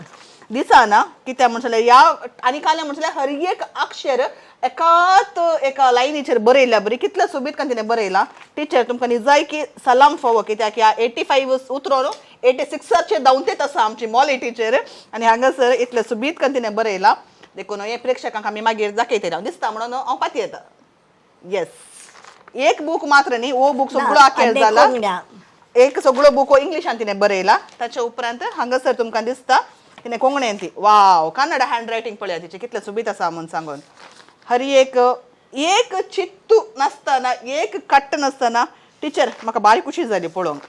दिसना कित्याक म्हणल्यार ह्या आनी कालें म्हणल्यार हर एक अक्षर एकाच एका लायनीचेर बरयल्या बरी कितले सोबीत करून तिणें बरयलां टिचर तुमकां निजाय की सलाम फावो कित्याक ह्या 85 उतरोन 86चेर धांवतेत आसा आमची मॉली टिचर आनी हांगासर इतले सुबीत करून तिणें बरयलां देखून हे प्रेक्षकांक आमी मागीर दाखयतले हांव दिसता म्हणून हांव पाती येता येस एक बूक मात्र न्ही वो बूक सगळो आखेर जाला एक सगळो बूक हो इंग्लिशान तिणें बरयला ताच्या उपरांत हांगासर तुमकां दिसता तिणें कोंकणीन ती वाव कन्नडा हँड रायटींग पळया तिचें कितलें सुबीत आसा म्हणून सांगून हरी एक चित्तू नासतना एक कट्ट नासतना टिचर म्हाका बारी खुशी जाली पळोवंक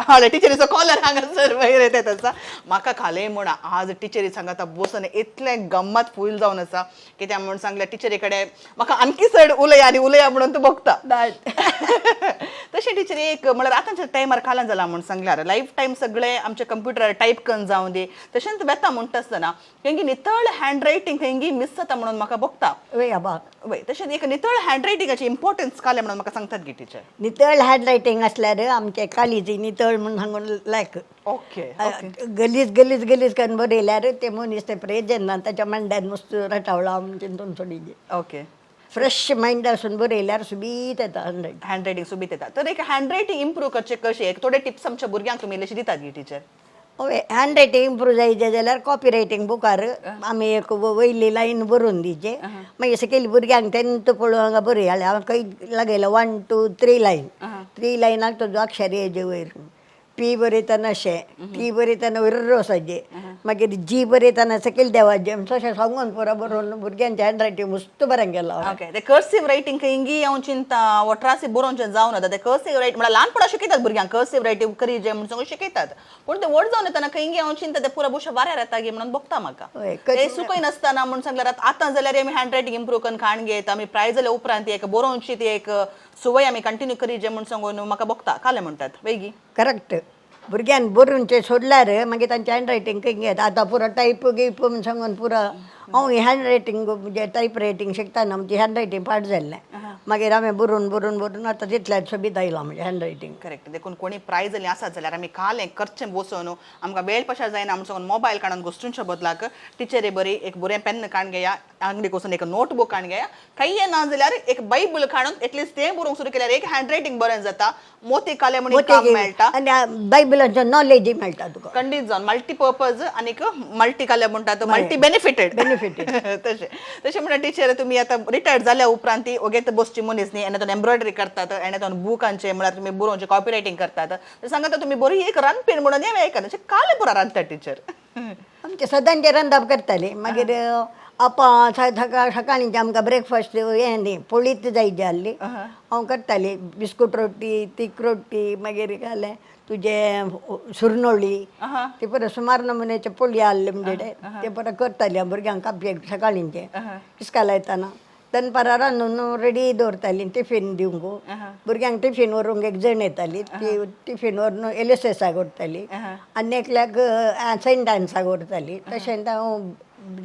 हय टिचरीचो कॉलर हांगासर वयर येता आसा म्हाका खालें म्हण आज टिचरी सांगात बसून इतलें गम्मत फूल जावन आसा कित्याक म्हूण सांगल्यार टिचरी कडेन म्हाका आणकी चड उलया आनी उलया म्हणून तूं बगता तशें टिचरी एक म्हळ्यार आतांच्या टायमार कालां जाला म्हूण सांगल्यार लायफ टायम सगळें आमच्या कंप्युटरार टायप करून जावं दी तशेंच बेता म्हणटा आसतना तेंगी नितळ हँड रायटींग तेंगी मिस जाता म्हणून म्हाका बगता वय तशेंच एक नितळ हँड रायटिंगाची इम्पॉर्टन्स कालें म्हणून म्हाका सांगतात गी टिचर नितळ हँड रायटींग आसल्यार आमचे कालीजी नितळ म्हणून सांगून लायक ओके गलीज गलीज गलीज करून बरयल्यार ते मनीस ते प्रेज जेन्ना ताच्या मांड्यान मस्त रटावळा म्हणजे दोन सोडी ओके फ्रेश माइंड असून बरयल्यार सुबीत येता हँडरायटींग. हँड सुबीत येता. तर एक हँड रायटींग इम्प्रूव करचे कशे एक थोडे टिप्स आमच्या भुरग्यांक तुमी इल्लेशे दितात गी टिचर? हय हँड रायटींग इम्प्रूव जायचें जाल्यार कॉपी रायटींग बुकार आमी एक वयली लायन बरोवन दिवचे. मागीर सकयल भुरग्यांक तेंत पळोवन हांगा बरय हांव खंय लागयला 1 2 3 लायन 3 लायनाक तो अक्षर हेजे वयर पी बरयतना अशें टी बरयतना वयर रोसाचे मागीर जी बरयतना सकयल देवाचे तशें सांगून पुरो बरोवन भुरग्यांचें हँड रायटींग मस्त बरें केलां. ओके ते कर्सिव रायटींग इंगी हांव चिंता वट्रासी बरोवनचें जावन येता. ते कर्सिव रायट म्हळ्यार ल्हानपणा शिकयतात भुरग्यांक कर्सिव रायटींग करी जे म्हणून सगळें शिकयतात. पूण ते व्हड जावन येतना इंगी हांव चिंता ते पुरो बुशा वाऱ्यार येता गे म्हणून बघता म्हाका. ते सुकय नासतना म्हणून सांगल्यार आतां जाल्यार आमी हँड रायटींग इम्प्रूव करून खाण घेत आमी प्रायज जाल्या उपरांत ती एक बरोवनची ती एक सुवय आमी कंटिन्यू करी जे म्हणून सांगून म्हाका बघता काले म्हणटात वेगी. करेक्ट भुरग्यान बरोवनचें सोडल्यार मागीर तांचें हँड रायटींग खंय घेत आतां पुरो टायप गिप म्हूण सांगून पुरो हांव हँड रायटींग म्हणजे टायप रायटींग शिकताना आमची हँड रायटींग पाड जाल्लें. मागीर हांवें बरोवन बरोवन बरोवन आतां तितल्याच सोबीत आयलां म्हणजे हँड रायटींग. करेक्ट देखून कोणी प्रायज जाली आसात जाल्यार आमी कालें करचें बसोन आमकां वेळ पशार जायना म्हणून सांगून मोबायल काडून घुसटूंच्या बदलाक टिचरे बरी एक बरें पेन काडून घेया अंगडीक वचून एक नोटबूक काडून घेया काही ना जाल्यार एक बायबल काडून एटलिस्ट तें बरोवंक सुरू केल्यार एक हँड रायटींग बरें जाता. मोती काले म्हणून काम मेळटा आनी बायबलाचो नॉलेज मेळटा तुका खंडीत जावन मल्टीपर्पज आनीक मल्टी काले म्हणटात मल्टी बेनिफिटेड तशें म्हणल्यार टिचर तुमी आतां रिटायर्ड जाल्या उपरांत ती ओगेत बसची मनीस न्ही एनेतून एम्ब्रॉयडरी करतात एनेतून बुकांचे म्हळ्यार तुमी बरोवनचे कॉपी रायटींग करतात. सांगात तुमी बरी एक रांदपीण म्हणून हें एखादें काले पुरा रांदतात टिचर. आमचे सदांचे रांदप करताली मागीर आपां सकाळींचे आमकां ब्रेकफास्ट हें न्ही पोळीच जायची आसली हांव करताली बिस्कूट रोटी तीख रोटी मागीर घालें तुजें सुरनोळी ते परत सुमार नमुन्याचे पोळी आहले म्हणजे ते परत करताली भुरग्यांक कापयेक सकाळींचे इस्का लायतना दनपारां रांदून रेडी दवरताली टिफीन दिवंक. भुरग्यांक टिफीन व्हरूंक एक जण येताली ती टिफीन व्हरून एलएसएसाक व्हरताली आनी एकल्याक सेंट डान्साक व्हरताली. तशेंच हांव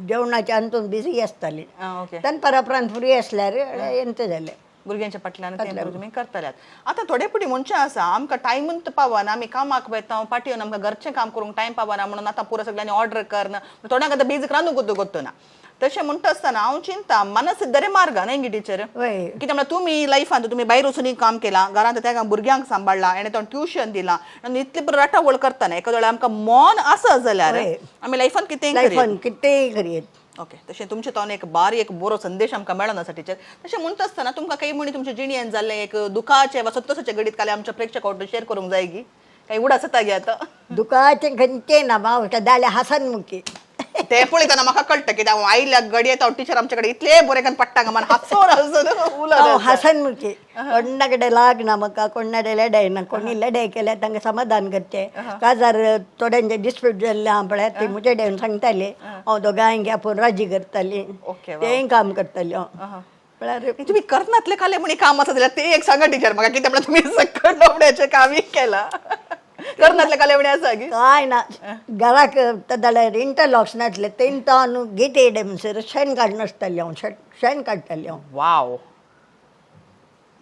जेवणाच्या हातून बिजी आसताली. दनपारां उपरांत फ्री आसल्यार येंत जालें भुरग्यांच्या फाटल्यान तें तुमी करतल्यात. आतां थोडे पुटी मनशां आसा आमकां टायमूच पावना आमी कामाक वयता पाटयेवन आमकां घरचें काम करूंक टायम पावना म्हणून आतां पुरो सगळ्यांनी ऑर्डर करना थोड्यांक आतां बेजीक रांदूंक गोत्तूना. तशें म्हणटा आसतना हांव चिंता मनसिद्धरे मार्ग न्ही टिचर कित्याक म्हळ्यार तुमी लायफांत तुमी भायर वचून काम केलां घरांत त्या भुरग्यांक सांबाळ्ळा एणे तो ट्युशन दिलां आनी इतली बरी रटावळ करतना एखाद्या वेळार आमकां मन आसा जाल्यार आमी लायफान कितेंय करीत. ओके तशें तुमचे तो एक बारी एक बरो संदेश आमकां मेळून आसा टिचर. तशें म्हणटा आसतना तुमकां काही म्हणी तुमच्या जिणेंत जाल्लें एक दुखाचें वा सत्तोसाचे घडीत काले आमच्या प्रेक्षक वांगडा शेअर करूंक जाय गी काही उडास येता गे आतां? दुखाचें खंयचें ना हांव जाल्यार हसनमुखी ते पळयतना म्हाका कळटा कित्याक हांव आयल्या घडी येता टिचर आमचे कडेन इतले बरे करून पडटा मन हांसून हांव हसनमुखी कोणा कडेन लागना म्हाका कोणा कडेन लढाय ना कोणी लढाय केल्यार तांकां समाधान करचें. काजार थोड्यांचे डिस्प्यूट जाल्ले हांव पळयात ते म्हजे कडेन सांगताले हांव दोगांयक आपूण राजी करताली तें काम करताली हांव. तुम्ही कर्नातले काले म्हणी काम आसा जाल्यार ते एक सांगा टिचर म्हाका कित्याक म्हळ्यार तुमी सकट डोबड्याचें कामय केलां कर्नातले काले म्हणी आसा गी काय ना घराक जाल्यार इंटरलॉक्स नासले तेंता न्हू गेटे डेमसर शेण काडून आसताली हांव शेण काडटाली हांव. वाव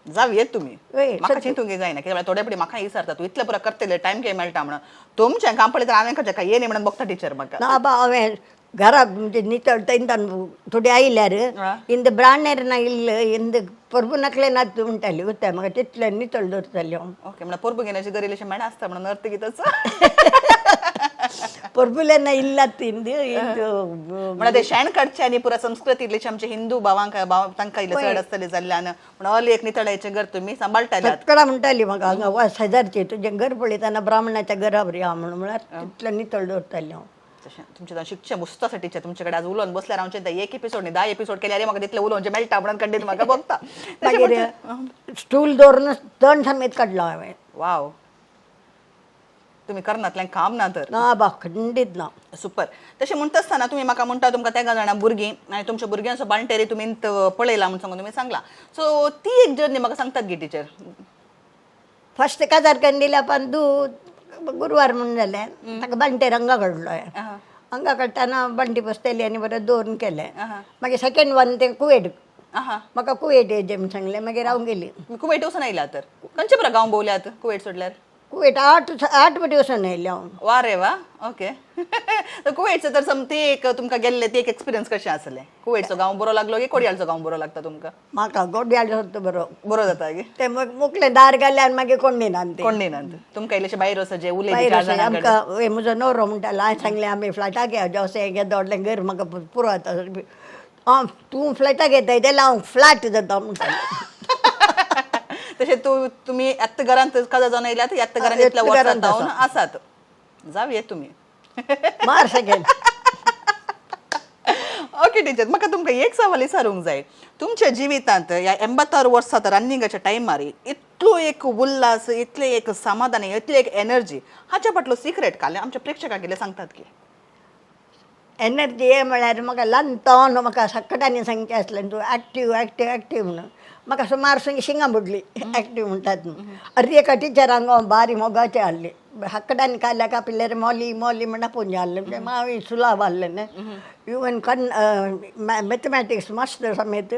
जाव येत तुमी म्हाका चिंतूंक जायना कित्याक थोडे पडी म्हाका विचारता तूं इतले पुरो करतले टायम कितें मेळटा म्हणून तुमचें काम पळयता हांवें कशें काय येनी म्हणून बघता टिचर म्हाका ना बा हांवें घराक म्हणजे नितळ तेंतान थोडी आयल्यार इंद ब्रांडेर इल्ल इंद परबू नकले ना म्हणटाली उरता म्हाका तितल्यान नितळ दवरताली हांव. ओके म्हणल्यार परबू घेण्याची गरजेचे मेळा आसता म्हणून अर्थ कितच परबुलेन इल्ला तिंद म्हणल्यार ते शेण काडचे आनी पुरा संस्कृती इल्लीशी आमच्या हिंदू भावांक तांकां इल्ले चड आसतले जाल्ल्यान म्हणून अर्ली एक नितळायचें घर तुमी सांबाळटाल्यात. सतकडा म्हणटाली म्हाका हांगा वास शेजारचें तुजें घर पळयतना ब्राह्मणाच्या घरा बरी हांव म्हळ्यार तितल्यान नितळ दवरताली हांव. तशें तुमचें शिक्षण मुस्त टिचर तुमचे कडेन आज उलोवन बसल्यार हांव चिंता एक एपिसोड न्ही 10 एपिसोड केल्यार म्हाका तितलें उलोवचें मेळटा म्हणून खंडीत म्हाका बघता. मागीर स्टूल दवरून तण समेत काडलो हांवें. वाव तुमी कर्नातल्यान काम ना तर ना बा खंडीत ना सुपर. तशें म्हणटा आसतना तुमी म्हाका म्हणटा तुमकां 13 जाणां भुरगीं आनी तुमच्या भुरग्यांचो बाणटेरी तुमी पळयला म्हणून सांगून तुमी सांगला सो ती एक जर्नी म्हाका सांगतात गी टिचर. फर्स्ट काजार कंदील आपण दूद गुरुवार म्हणून जालें ताका बांटेर हांगा काडलो हांगा काडटाना बांटी बसतली आनी बरें दवरून केलें. मागीर सेकेंड वन तें कुवेट म्हाका कुवेट येजें म्हण सांगलें मागीर हांव गेली. कुवेट वचून आयल्या तर खंयचे पुरो गांव भोंवल्यात कुवेट सोडल्यार? कुवेट 8 दिवसांनी येयले हांव. वा रे वा ओके कुवेटचं तर ते एक तुमकां गेल्ले ते एक एक्सपिरियन्स कशें आसलें कुवेटचो गांव बरो लागलो की कोडयाळचो गांव बरो लागता तुमकां म्हाका गोड्याचो बरो बरो जाता गे ते मुकलें दार घालें आनी मागीर कोण दिनात ते कोण दिनात तुमकां इल्लेशें भायर वचत जे उलयता भायर चार अशें जाणां कडेन. आमकां हे म्हजो न्हवरो म्हणटालो हांवें सांगलें आमी फ्लायटाक या जशें घेता व्हडलें घर म्हाका पुरो जाता तूं फ्लायटाक येताय जाल्यार हांव फ्लॅट जाता म्हणटालो. तशें तुमी आत्तां घरांत काजा जावन येयल्यात आत्तां घरांत इतल्या वर्सां जावन आसात जावये तुमी मार सेकेंड. ओके टिचर म्हाका तुमकां एक सवाल विचारूंक जाय तुमच्या जिवितांत ह्या 82 वर्सां रनिंगाच्या टायमार इतलो एक उल्हास इतले एक समाधान इतली एक एनर्जी हाच्या फाटलो सिक्रेट काले आमच्या प्रेक्षकांक गेले सांगतात की एनर्जी हे म्हळ्यार म्हाका ल्हानपण म्हाका सकाळीं सांगचें आसलें तूं एक्टीव म्हणून म्हाका सुमार शिंगां बुडली एक्टीव म्हणटात न्हू. अरे एका टिचरांक हांव बारी मोगाचें हाडलें हक्कडांनी काडल्या का पिल्ल्यार मोली म्हण आपोवन हाडलें म्हणजे हांवें सुलाब हाडलें न्हय इवन मॅथमॅटिक्स मास्टर समेत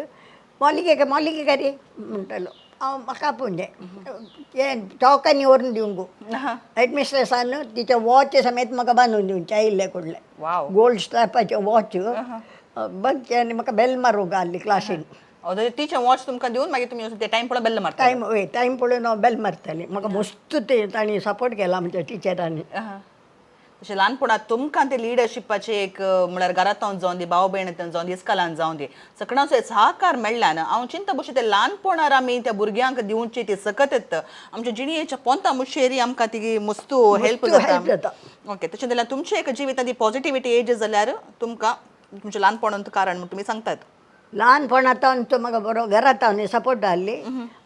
मोलिके का रे म्हणटालो हांव म्हाका आपोवन हें चौकांनी व्हरून दिवंक हेडमिस्ट्रेसान तिच्या वॉच समेत म्हाका बांदून दिवचें आयिल्ले कडले वाव गोल्ड स्ट्रॅपाचे वॉच बंदचे आनी म्हाका बेल मारूंक घाल्ली क्लासीन. टीचर वॉच तुमकां दिवन मागीर तुमी ते टायम पळोवन बेल्ल मारता टायम पळोवन हांव बेल मारताली म्हाका मस्त ते तांणी सपोर्ट केला आमच्या टिचरांनी. तशें ल्हानपणांत तुमकां ते लिडरशिपाचे एक म्हळ्यार घरांत जावन दी भाव भयणांत जावन दी इस्कालांत जावन दी सगळ्यांचो एक सहकार मेळ्ळ्यान हांव चिंता बशी ते ल्हानपणार आमी त्या भुरग्यांक दिवची ती सकत आमच्या जिणेच्या पोंता मुशेरी आमकां ती मस्तू हेल्प जाता. ओके तशें जाल्यार तुमचे एक जिवितांत पॉझिटिव्हिटी एज जाल्यार तुमकां तुमचें ल्हानपणांत कारण म्हूण तुमी सांगतात. ल्हानपणांतावन तो म्हाका बरो घरांत हांव सपोर्ट हाडली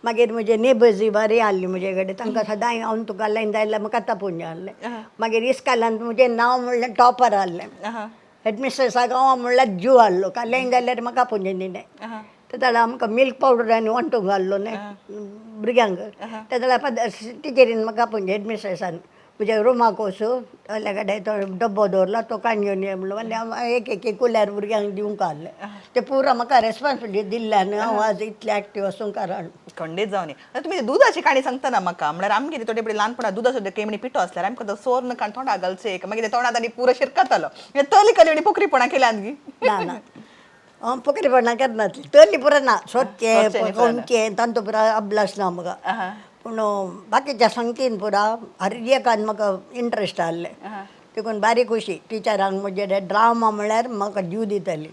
मागीर म्हजे नेबर्जी बरी हाडली म्हजे कडेन तांकां सदां हांव तुका लायन जाल्यार म्हाका तापोवन हाडलें. मागीर इस्कालांत म्हजें नांव म्हणल्यार टॉपर हाडलें हेडमिस्ट्रेसाक हांव म्हणल्यार जू हाडलो काल्यान जाल्यार म्हाका आपोवन दिलें. तेन्ना आमकां मिल्क पावडर आनी वांटूंक घाल्लो न्हय भुरग्यांक तेन्ना टिचरीन म्हाका आपोवन हेडमिस्ट्रेसान म्हज्या रुमाक वचूं जाल्या कडेन तो डब्बो दवरला तो काडून ये म्हणलो आनी हांव एक कुल्यार भुरग्यांक दिवंक हाडलें. ते पुरो म्हाका रेस्पॉन्सिबिलिटी दिल्ल्यान हांव आज इतलें एक्टीव वचूंक कारण खंडीत जावन तुमी दुदाची काणी सांगतना म्हाका म्हळ्यार आमी कितें थोडे ल्हानपणांत दुदाचो केमणी पिठो आसल्यार आमकां तो सोर्न काण थोडा घालचो एक मागीर तोंडात आनी पुरो शिरकतालो तली कली पोखरीपणां केल्यान गी ना हांव पोखरीपणां करनासली तली पुरो ना सोदचें कोणचें तांचो पुरो अभ्यास ना म्हाका पूण बाकीच्या संगतीन पुरा हर एकान म्हाका इंट्रस्ट आहलें देखून बारीक अशी टिचरांक म्हजे ड्रामा म्हळ्यार म्हाका जीव दिताली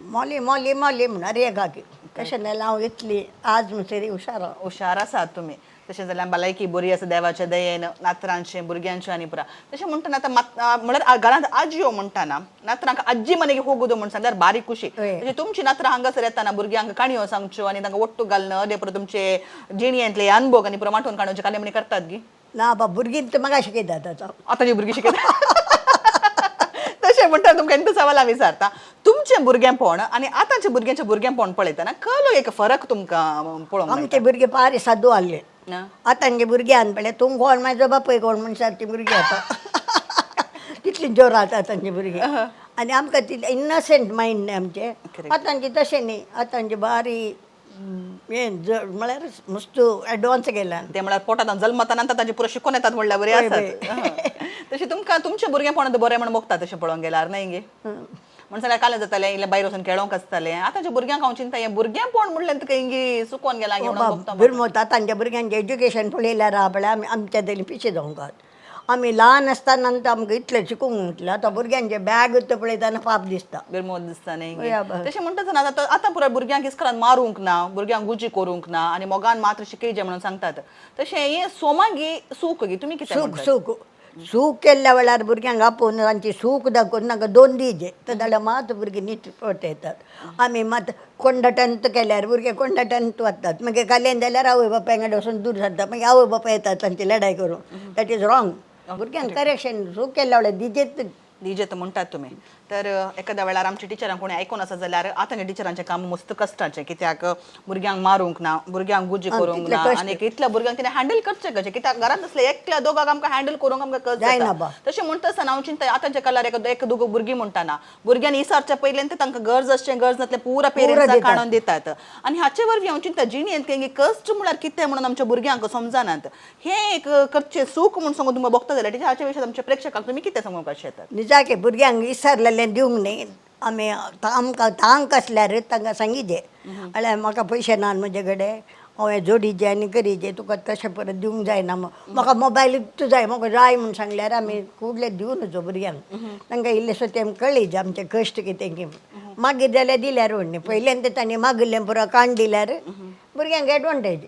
मोली म्हणून हर एकाक तशें जाल्यार हांव इतली आज म्हणसरी हुशार आसात तुमी. तशें जाल्यार भलायकी बरी आसा देवाच्या दयेन नातरांचें भुरग्यांचें आनी पुरा तशें म्हणटना आतां म्हळ्यार घरांत आजयो म्हणटाना नातरांक आजी मनेक होगूदो म्हण सांगल्यार बारीक खुशी म्हणजे तुमची नातरां हांगासर येताना भुरग्यांक काणयो सांगच्यो आनी तांकां वट्टू घालना अदे पुरो तुमचे जिणयेंतले अनुभव आनी पुरो माठोवन काडोवचे काले म्हणी करतात गी ना भुरगीं तर म्हाका शिकयतात आतां आतांची भुरगीं शिकयतात तशें म्हणटा तुमकां एकटो सवाल हांव विचारता तुमचें भुरगेंपण आनी आतांच्या भुरग्यांचें भुरगेंपण पळयतना खंयलो एक फरक तुमकां पळोवंक आमचे भुरगे पारी सादू आहले आतांचे भुरगे आनी पळय तूं कोण म्हाजो बापूय कोण म्हण सारकी भुरगीं आतां तितली जोरात आतांचे भुरगे आनी आमकां तितलें इनोसंट मायंड न्ही आमचें आतांचे तशें न्ही आतांचे बारी हें म्हळ्यार मस्त एडवान्स गेल्यान ते म्हळ्यार पोटांत जल्मताना तांचे पुरो शिकून येतात म्हणल्यार बरें आसात तशें तुमकां तुमचें भुरगेंपण बरें म्हण मोगता तशें पळोवंक गेल्यार न्हय गे म्हण जाल्यार कालें जातालें इल्लें भायर वचून खेळोंक आसतालें आतांच्या भुरग्यांक हांव चिंता हें भुरगेंपण म्हणलें तुका हिंगी सुकोवन गेलां बिरमोत आतांच्या भुरग्यांचें एज्युकेशन पळयल्यार आहा पळय आमी आमच्या तरी पिशे जावंक आमी ल्हान आसतना आमकां इतलें शिकूंक म्हटलें आतां भुरग्यांचे बॅग पळयतना पाप दिसता बिरमोत दिसता न्ही तशें म्हणटा आतां पुराय भुरग्यांक इस्कलान मारूंक ना भुरग्यांक गुजी करूंक ना आनी मोगान मात्र शिकयचें म्हणून सांगतात तशें हें सोमागी सूख गी तुमी कितें सूख केल्ल्या वेळार भुरग्यांक आपोवन तांची सूख दाखोवन तांकां 2 दिवचे जाल्यार मात भुरगीं नीट पळट येतात आमी मात कोंडटंत केल्यार भुरगे कोंडटंत वतात मागीर कालेन जाल्यार आवय बापाय कडेन वचून दूर जाता मागीर आवय बापाय येतात तांची लढाय करून दॅट इज रॉंग भुरग्यांक करेक्शन सूख केल्या वेळार दिजेत डीजे तर म्हणटात तुम्ही तर एखाद्या वेळार आमच्या टिचरांक कोणी आयकून आसा जाल्यार आतां टिचरांचें काम मस्त कश्टाचें कित्याक भुरग्यांक मारूंक ना भुरग्यांक गुजी करूंक ना आनी इतल्या भुरग्यांक कितें हँडल करचें कशें कित्याक घरांत असले एकल्या दोगांक आमकां हँडल करूंक आमकां कस जाता तशें म्हणटा आसतना हांव चिंता आतांच्या काळार एक दोग भुरगीं म्हणटाना भुरग्यांनी इसारच्या पयलें तांकां गरज आसचें गरज नासलें पुरा पेरंट्सांक काडून दितात आनी हाचे वरवीं हांव चिंता जिणेंत कश्ट म्हळ्यार कितें म्हणून आमच्या भुरग्यांक समजनात हे एक करचें सूख म्हणून सांगून तुमकां बघता जाल्यार टिचर हाचे विशीं आमच्या प्रेक्षकांक तुमी कितें सांगूंक शकतात निजाके भुरग्यांक विसरलेलें दिवंक न्ही आमी आमकां तांक आसल्यार तांकां सांगिजे म्हळ्यार म्हाका पयशे नात म्हजे कडेन हांवें जोडीचे आनी करीचे तुका तशें परत दिवंक जायना म्हाका मोबायलूच जाय म्हाका जाय म्हूण सांगल्यार आमी फुडले दिवं नजो भुरग्यांक तांकां इल्लेसो तें कळीज आमचें कश्ट कितें की मागीर जाल्यार दिल्यार व्हडलें पयलें तें तांणी मागिल्लें पुरो काण दिल्यार भुरग्यांक एडवांटेज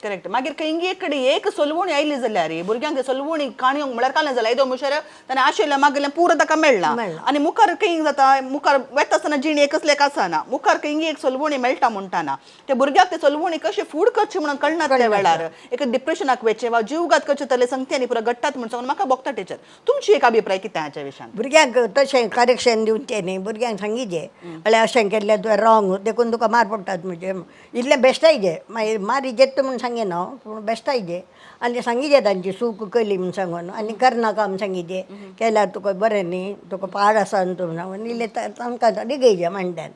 करेक्ट मागीर खंय कडेन एक सोलवणी आयली जाल्यार भुरग्यांक सोलवणी काणयोंक म्हळ्यार कालें जाल्यार येदो मुशार ताणें आशिल्लें मागिल्लें पुरो ताका मेळना आनी मुखार खंय जाता मुखार वेता आसतना जीण एकच लेक आसना मुखार खंय एक सोलवणी मेळटा म्हणटाना त्या भुरग्याक ते सोलवणी कशें फूड करचें म्हणून कळना त्या वेळार एक डिप्रेशनाक वयचें वा जीवघात करचे तले संगत्यांनी पुरो घडटात म्हणून सांगून म्हाका बघता टिचर तुमची एक अभिप्राय कितें हाच्या विशयान भुरग्यांक तशें करेक्शन दिवचें न्ही भुरग्यांक सांगिजे म्हळ्यार अशें केल्लें तुवें रॉंग देखून तुका मार पडटात म्हणजे इल्लें बेश्टायजे मागीर मारी जेत म्हूण सांगेना हांव पूण बेश्टायजे आनी सांगिजे तांची सूख कली म्हूण सांगून आनी करनाका म्हूण सांगिजे केल्यार तुका बरें न्ही तुका पाड आसा न्ही तुमी सांगून इल्लें तांकां डिगयजे मांड्यान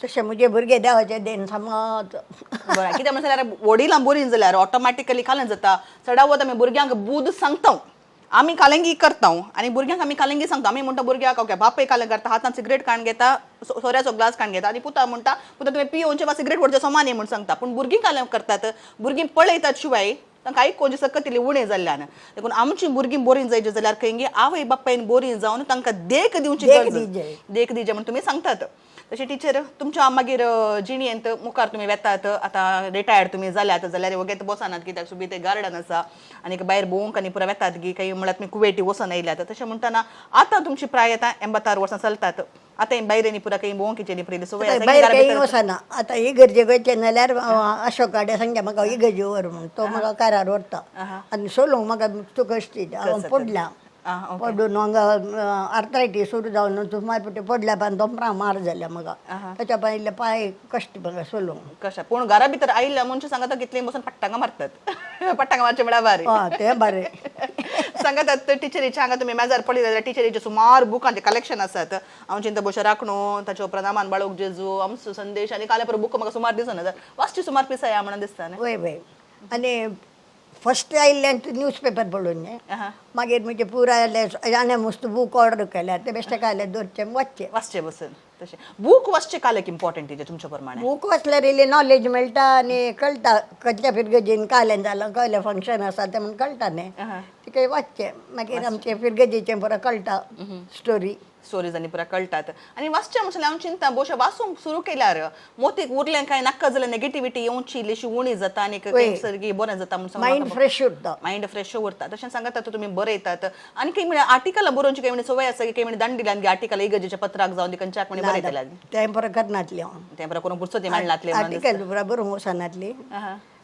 तशें म्हजे भुरगे देवाचे देन समज बरें कित्याक म्हणून जाल्यार वडिलां बरीं जाल्यार ऑटोमॅटिकली कालें जाता चडावत आमी भुरग्यांक बूद सांगता आमी कालेंगी करता आनी भुरग्यांक आमी कालेंगी सांगता आमी म्हणटा भुरग्याक ओके बापय कालें करता हातान सिगरेट काण घेता सोऱ्याचो ग्लास काण घेता आनी पुता म्हणटा पुता तुवें पियोवचें वा सिगरेट व्हरचें सोमानी म्हूण सांगता पूण भुरगीं कालें करतात भुरगीं पळयतात शिवाय तांकां आयकोवचें सकत इल्लें उणें जाल्ल्यान देखून आमचीं भुरगीं बरीं जायचीं जाल्यार खंय आवय बापायन बरीं जावन तांकां देख दिवची देख दिजे म्हूण तुमी सांगतात तशें टिचर तुमच्या मागीर जिणयेंत मुखार तुमी वेतात आतां रिटायर्ड तुमी जाल्यात जाल्यार वगेत बसनात कित्याक सुबी ते गार्डन आसा आनी भायर भोवंक आनी पुरो वेतात की काही म्हळ्यार तुमी कुवेटी वचून येयल्यात तशें म्हणटाना आतां तुमची प्राय आतां 86 वर्सां चलतात आतां भायर पुरा काही भोवंकीचे पयली सवय वचना आतां इगर्जे वयचें जाल्यार अशोक गाडे सांगता म्हाका इगर्जे व्हर म्हूण तो म्हाका कारार व्हरता आनी सोलूंक म्हाका तुका हांव पडलां पडून हांगा आर्थरायटीस सुरू जावन सुमार पुटे पडल्या पान दोमरां मार जाल्या म्हाका ताच्या पाय इल्ले पांय कश्ट म्हाका सोलूंक कशें पूण घरा भितर आयिल्ल्या मनशां सांगता कितले बसून पट्टांगां मारतात पट्टांगां मारचे म्हळ्यार बरें तें बरें सांगात टिचरीचे हांगा तुमी मेजार पडले जाल्यार टिचरीचे सुमार बुकांचे कलेक्शन आसात हांव चिंता बशें राखणो ताचे उपरांत आमान बाळोक जेजू आमचो संदेश आनी काले पर बुक म्हाका सुमार दिसना वाचची सुमार पिसाय या म्हणून दिसता न्ही वय वय आनी फर्स्ट आयिल्ल्यान न्यूज पेपर पळोवन न्ही मागीर म्हणजे पुराय आनी मस्त बूक ऑर्डर केल्यार ते बेश्टे कायले दवरचे वाचचे बसून तशें बूक वाचचे कालेक इम्पॉर्टंट तिचे तुमच्या प्रमाणे बूक वाचल्यार इल्ली नॉलेज मेळटा आनी कळटा खंयच्या फिरगजीन कालें जालां कसलें फंक्शन आसा तें म्हूण कळटा न्ही ते काही वाचचे मागीर आमचे फिरगजीचें पुरो कळटा स्टोरीज आनी पुरा कळटात आनी वाचचे म्हणल्यार हांव चिंता भोवशें वाचूंक सुरू केल्यार मोतीक उरलें काय नाका जाल्यार नेगेटिविटी येवची इल्लीशी उणी जाता आनी सर्गी बरें जाता म्हणून मायंड फ्रेश उरता मायंड फ्रेश उरता तशें सांगता तुमी बरयतात आनी काही म्हळ्यार आर्टिकलां बरोवची काही म्हणे सवय आसा की काही म्हणे दंड दिल्यान गी आर्टिकल इगर्जेच्या पत्राक जावन दी खंयच्याक म्हणे बरयतल्यात तें पुरो करनातलें हांव तें पुरो करून पुरसो ती मेळनातले आर्टिकल पुरो बरोवंक वचनातली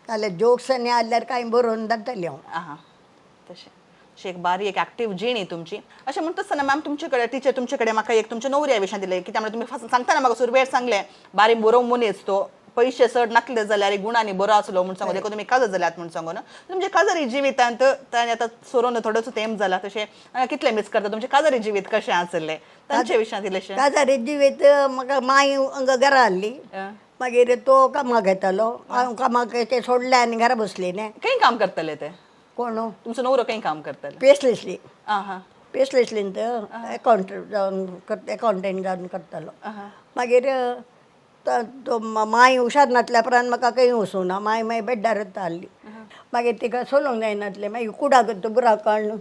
जाल्यार जोक्स आनी आसल्यार कांय बरोवन धाडटलें हांव तशें एक बारी एक एक्टीव जिणी तुमची अशें म्हणटा आसतना मॅम तुमचे कडेन टिचर तुमचे कडेन म्हाका एक तुमच्या नवऱ्या विशयान दिलें कित्याक तुमी सांगतना म्हाका सुरवेर सांगलें बारी बरो मनीस तो पयशे चड नासले जाल्यार गुणांनी बरो आसलो म्हूण सांगून देखून तुमी काजर जाल्यात म्हूण सांगून तुमचे काजरी जिवितांत ताणें आतां सोरोन थोडोसो तेंप जाला तशें कितले मिस करता तुमचे काजरी जिवीत कशें आसलें तांचे विशयान इल्लेशें काजारी जिवीत म्हाका माय हांगा घरा हाडली मागीर तो कामाक येतालो हांव कामाक ते सोडलें आनी घरा बसली न्ही खंय काम करतले ते कोण तुमचो नवरो खंय काम करतले पेस्टलिस्टली पेस्टलिस्टलीन अकावंटंट जावन अकावंटंट जावन करतालो मागीर तो माय हुशार नासल्या उपरांत म्हाका खंय वचूं ना माय मागीर बेड्डार हाडली मागीर तिका सोलोंक जायनासलें मागीर कुडाक बुराक काडून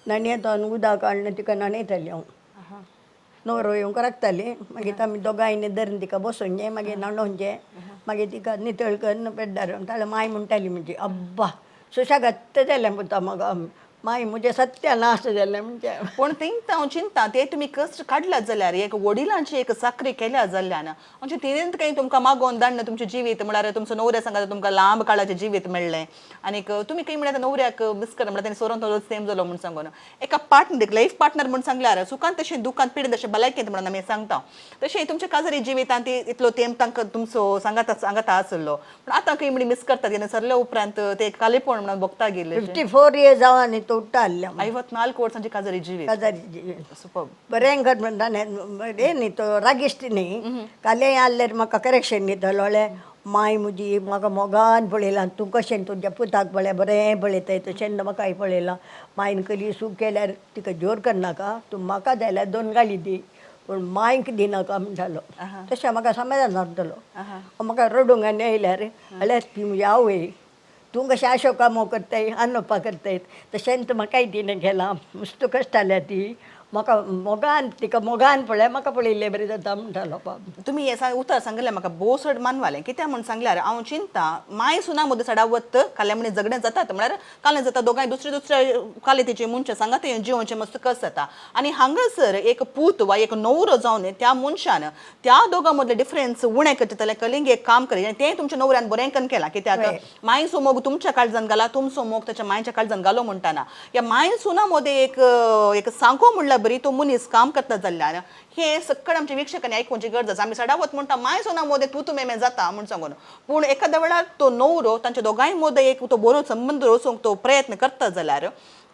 न्हणयेतान उदक काडून तिका न्हणयताली हांव नवरो येवंक राखताली मागीर आमी दोगांयनी धरून तिका बसोवचें मागीर न्हाणोवचें मागीर तिका नितळ करून बेड्डार ताल्या माय म्हणटाली म्हणजे अब्बा सुशेगाद जालें पुता म्हाका माई म्हणजे सत्यानाश जालें म्हणजे पण तेंक हांव चिंता ते तुमी कश्ट काडल्यात जाल्यार एक वडिलांची एक साखरी केल्या जाल्ल्यान म्हणजे तिणेंत काही तुमकां मागोवन धाडन तुमचें जिवीत म्हळ्यार तुमचो न्हवऱ्या सांगात तुमकां लांब काळाचें जिवीत मेळ्ळें आनीक तुमी काही म्हळ्यार न्हवऱ्याक मिस करता म्हळ्यार तेणी सोरोन तो सेम जालो म्हूण सांगून एका पार्टनर लायफ पार्टनर म्हूण सांगल्यार सुखान तशें दुखांत पिडेंत तशें भलायकेंत म्हणून आमी सांगता तशें तुमच्या काजारी जिवितांत इतलो तेंप तांकां तुमचो सांगाता आसलो पण आतां खंय म्हणी मिस करतात तेन्ना सरल्या उपरांत ते कालेपण म्हणून भोगता गेले 54 इयर्स जावन आनी तो उट्टाल्ल्या 54 वर्सांची काजारी जिवीत काजारी सुपर बरें कर म्हणटा न्ही तो रागिश्ट न्ही काले आसल्यार म्हाका करेक्शन दितलो माय म्हजी म्हाका मोगान पळयलां तूं कशें तुज्या पुताक पळय बरें पळयताय तशें म्हाकाय पळयलां मायन कली सूख केल्यार तिका जोर करनाका तूं म्हाका जाल्यार 2 गाळी दी पूण मायक दिनाका म्हणटालो तशें म्हाका समाधान जातलो म्हाका रडूंक आनी येयल्यार जाल्यार ती म्हजी आवय तूं कशें आशो कामो करताय अन्नपा करताय तशेंच म्हाकाय तिणें केलां मस्त कश्टाल्या ती म्हाका मोगान तिका मोगान पळय म्हाका पळयलें बरें जाता म्हणटालो बाब तुम्ही हे उतर सांगलें म्हाका बोसड मानवालें कित्याक म्हूण सांगल्यार हांव चिंता माय सुना मदीं सडावत काल्या म्हणे झगडें जातात म्हळ्यार कालें जाता दोगांय दुसऱ्या कालेतीचे मनशां सांगात जिवोवचें मस्त कस जाता आनी हांगासर एक पूत वा एक न्हवरो जावन त्या मनशान त्या दोगां मदले डिफरन्स उणें करचें कलिंग एक काम करी आनी तें तुमच्या न्हवऱ्यान बरेंकन केलां कित्याक मायचो मोग तुमच्या काळजान घाला तुमचो मोग ताच्या मायच्या काळजान घालो म्हणटाना ह्या माय सुना मदें एक सांगो म्हणल्यार बरी तो मनीस काम करता जाल्ल्यान हे सक्कड आमच्या वीक्षकांनी आयकुची गरज आसा आमी सडावत म्हणटा माय सोना मोदे तूं मेमे जाता म्हूण सांगून पूण एखाद्या वेळार तो न्हवरो तांच्या दोगांय मदें एक तो बरो संबंद रचूंक तो प्रयत्न करता जाल्यार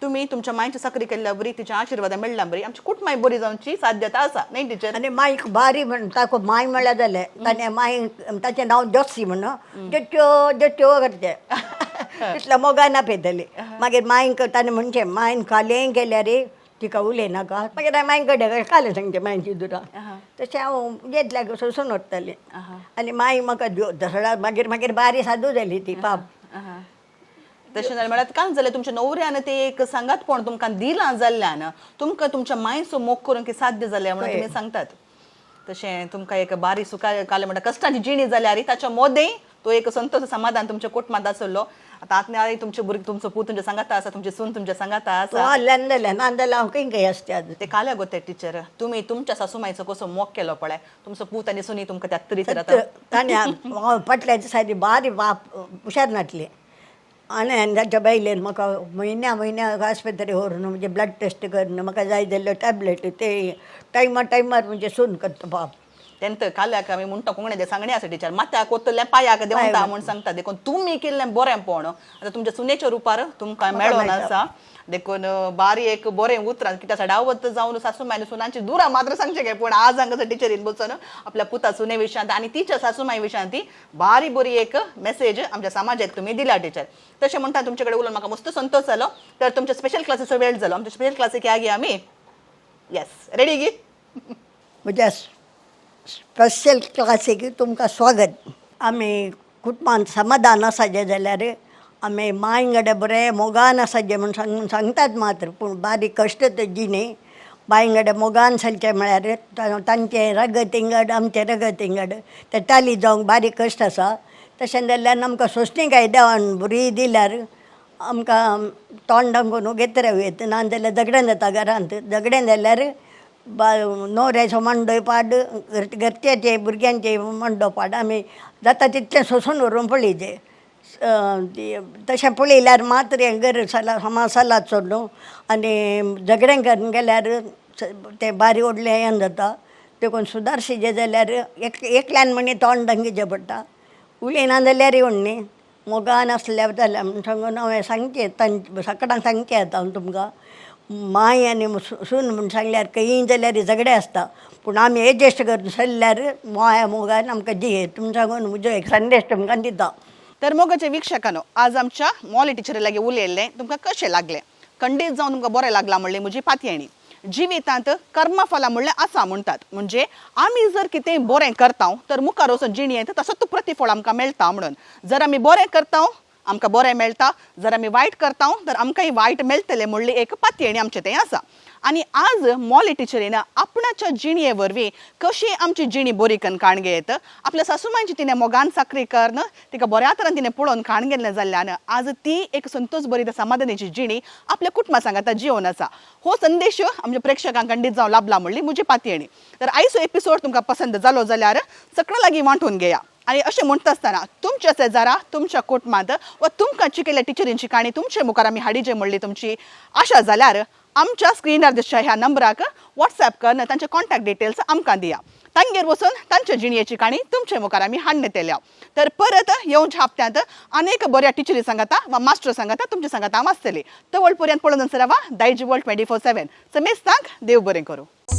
तुम्ही तुमच्या मायची साखरी केल्ल्या बरी तिच्या आशिर्वादा मेळ्ळ्या बरी आमची कुटुंबाय बरी जावची साध्यता आसा न्ही टिचर आनी मायक बारी म्हणटा माय म्हळ्यार जालें ताणें माय ताचें नांव जोसी म्हणून जट्यो जट्यो करचें तितल्या मोगान आपयतली मागीर मायक ताणें म्हणचें मायन कालें गेल्यार तिका उलयनाका मागीर मायन कडेन कालें सांगचें मायची दुरां तशें हांव येतल्याक सोंसून व्हरतालें आनी माय म्हाका दसरा मागीर मागीर बारी सादू जाली ती पाप तशें जालें म्हळ्यार कांय जालें तुमच्या न्हवऱ्यान ते एक सांगातपण तुमकां दिलां जाल्ल्यान तुमकां तुमच्या मायचो मोग करूंक साध्य जालें म्हणून तुमी सांगतात तशें तुमकां एक बारी सुका कालें म्हणटा कश्टाची जिणी जाल्यार ताच्या मोदें तो एक संतोष समाधान तुमच्या कुटुंबात आसलो आतां आतां तुमचे भुरगे तुमचो पूत तुमच्या सांगाता आसा तुमची सून तुमच्या सांगाता आसा नांदल्या हांव खंय आसता ते काल्या गोते टिचर तुमी तुमच्या सासूमाईचो कसो मोग केलो पळय तुमचो पूत आनी सुनी तुमकां त्याच तरेचेर ताणें फाटल्याच्या सायडी बारी बाप हुशार नाटली आनी ताच्या बायलेन म्हाका म्हयन्याक आस्पत्रे व्हरून म्हणजे ब्लड टेस्ट करून म्हाका जाय जाल्ल्यो टॅबलेट ते टायमार म्हणजे सून करता बाप तेंत काल्याक आमी म्हणटा कोंकणी ते सांगणे आसा टिचर माथ्याक कोत्तलें पांयाक देंवता म्हूण सांगता देखून तुमी केल्लें बरेंपण आतां तुमच्या सुनेच्या रुपार तुमकां मेळोन आसा देखून बारी एक बरें उतरां कित्याक सडावत जावन सासूमाय आनी सुनांची दुरां मात्र सांगचें गे पूण आज हांगासर टिचरीन बसून आपल्या पुता सुने विशयांत आनी तिच्या सासूमाय विशयांत ती बारी बरी एक मेसेज आमच्या समाजाक तुमी दिला टिचर तशें म्हणटा तुमचे कडेन उलोवन म्हाका मस्त संतोश जालो तर तुमच्या स्पेशल क्लासीचो वेळ जालो आमच्या स्पेशल क्लासीक या गे आमी येस रेडी गी म्हज्या स्पेशल क्लासीक तुमकां स्वागत आमी कुटुंबांत समाधान आसा जे जाल्यार आमी मायंगडे बरें मोगान आसा जे म्हूण सांगतात मात्र पूण बारीक कश्ट तेजी न्ही बायंगडे मोगान चलचें म्हळ्यार तांचे रगत इंगड आमचे रगत इंगड ते टाली जावंक बारीक कश्ट आसा तशें जाल्यार आमकां सोंसणीकाय देवान बरी दिल्यार आमकां तोंडाक करून घेतरे वयत ना जाल्यार झगडें जाता घरांत झगडें जाल्यार न्हवऱ्याचो मांडोय पाड घरच्याचे भुरग्यांचे मांडो पाड आमी जाता तितलें सोंसून व्हरून पळयचें तशें पळयल्यार मात्र हें घर समाज चलत न्हू आनी झगडें करून गेल्यार तें बारी व्हडलें हें जाता देखून सुदारशीचें जाल्यार एकल्यान म्हणी तोंड दांगेचें पडटा उलयना जाल्यार व्हडली मोगान आसल्या जाल्यार म्हूण सांगून हांवें सांगचें सकाळां सांगचें आतां हांव तुमकां माय आनी सून म्हूण सांगल्यार खंयी जाल्यार झगडे आसता पूण आमी एडजस्ट करून चल्ल्यार माया मोगान आमकां जी तुमी सांगून म्हजो एक संदेश तुमकां दिता तर मोगाचे वीक्षकांनो आज आमच्या मॉली टिचरी लागीं उलयल्लें तुमकां कशें लागलें खंडीत जावन तुमकां बरें लागलां म्हणलें म्हजी पातयेणी जिवितांत कर्मफलां म्हणलें आसा म्हणटात म्हणजे आमी जर कितेंय बरें करता तर मुखार वचून जिणेंत तसोच प्रतिफळ आमकां मेळटा म्हणून जर आमी बरें करता आमकां बरें मेळटा जर आमी वायट करता तर आमकांय वायट मेळटलें म्हणली एक पातयेणी आमचें तें आसा आणि आज मोले टिचरीनं आपणाच्या जिणये वरवीं कशी आमची जिणी बरी करून काणगे येत आपल्या सासूमांची तिने मोगान साखरी करण तिका बऱ्या तरान तिने पळोवन खाण गेल्लें जाल्ल्यान आज ती एक संतोष बरी समाधानाची जिणी आपल्या कुटुंबा सांगाता जिवन आसा हो संदेश आमच्या प्रेक्षकांक खंडीत जावं लाभला म्हणली म्हजी पातयणी तर आयचो एपिसोड तुमकां पसंत जालो जाल्यार सकळा लागीं वांटून घेया आणि अशें म्हणटा आसतना तुमच्या शेजारा तुमच्या कुटुंबांत वा तुमकां शिकयल्ल्या टिचरींची काणी तुमचे मुखार आमी हाडिजे म्हणली तुमची आशा जाल्यार आमच्या स्क्रीनार दिसच्या ह्या नंबराक व्हॉट्सॲप करून तांचे कॉन्टॅक्ट डिटेल्स आमकां दिया तांगेर वचून तांच्या जिणयेची काणी तुमचे मुखार आमी हाडून येतल्या तर परत येवच्या हप्त्यांत अनेक बऱ्या टिचरी सांगाता वा मास्टर सांगाता तुमचे सांगाता हांव आसतली तो पर्यंत पळोवन रावा दायजी वर्ल्ड 24/7 समेस्तांक देव बरें करूं.